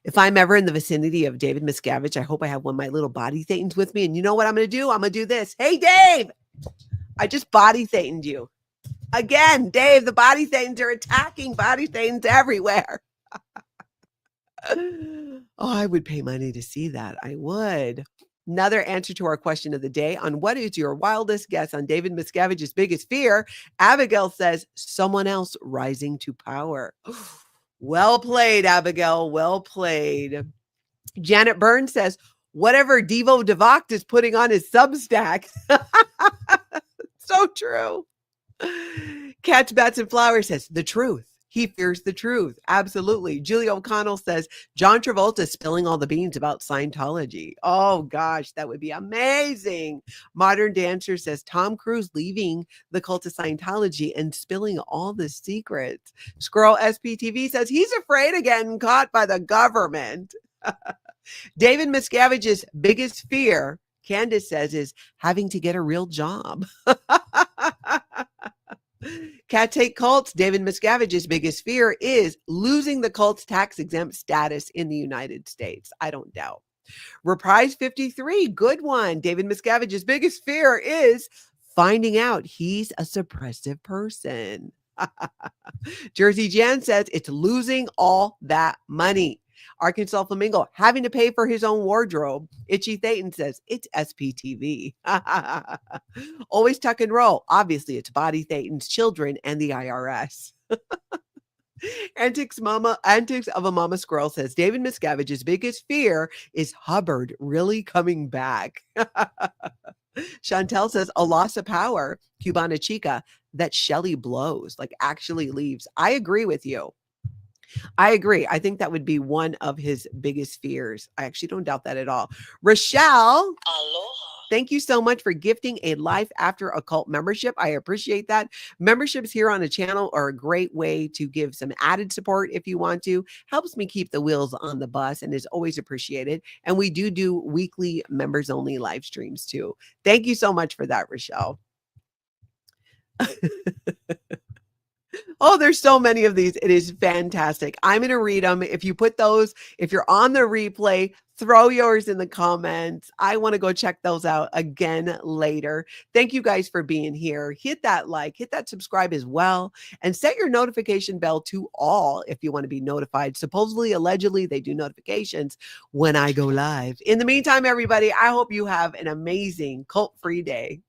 If I'm ever in the vicinity of David Miscavige, I hope I have one of my little body thetans with me. And you know what I'm going to do? I'm going to do this. Hey, Dave, I just body thetaned you. Again, Dave, the body thetans are attacking body thetans everywhere. Oh, I would pay money to see that. I would. Another answer to our question of the day on what is your wildest guess on David Miscavige's biggest fear? Abigail says someone else rising to power. Well played, Abigail. Well played. Janet Burns says, whatever DeVocht is putting on his Substack. So true. Cats, Bats, and Flowers says, the truth. He fears the truth. Absolutely. Julie O'Connell says, John Travolta spilling all the beans about Scientology. Oh, gosh, that would be amazing. Modern Dancer says, Tom Cruise leaving the cult of Scientology and spilling all the secrets. Squirrel SPTV says, he's afraid of getting caught by the government. David Miscavige's biggest fear, Candace says, is having to get a real job. Cat Take Cults, David Miscavige's biggest fear is losing the cult's tax-exempt status in the United States. I don't doubt. Reprise 53, good one. David Miscavige's biggest fear is finding out he's a suppressive person. Jersey Jan says it's losing all that money. Arkansas Flamingo having to pay for his own wardrobe. Itchy Thetan says it's SPTV. Always tuck and roll. Obviously, it's Body Thetan's children and the IRS. Antics of a Mama Squirrel says David Miscavige's biggest fear is Hubbard really coming back. Chantel says a loss of power. Cubana Chica, that Shelley blows, like actually leaves. I agree with you. I agree. I think that would be one of his biggest fears. I actually don't doubt that at all. Rochelle, aloha. Thank you so much for gifting a Life After Occult membership. I appreciate that. Memberships here on the channel are a great way to give some added support if you want to. Helps me keep the wheels on the bus and is always appreciated. And we do weekly members only live streams too. Thank you so much for that, Rochelle. Oh, there's so many of these. It is fantastic. I'm going to read them. If you put those, if you're on the replay, throw yours in the comments. I want to go check those out again later. Thank you guys for being here. Hit that like, hit that subscribe as well, and set your notification bell to all if you want to be notified. Supposedly, allegedly, they do notifications when I go live. In the meantime, everybody, I hope you have an amazing cult-free day.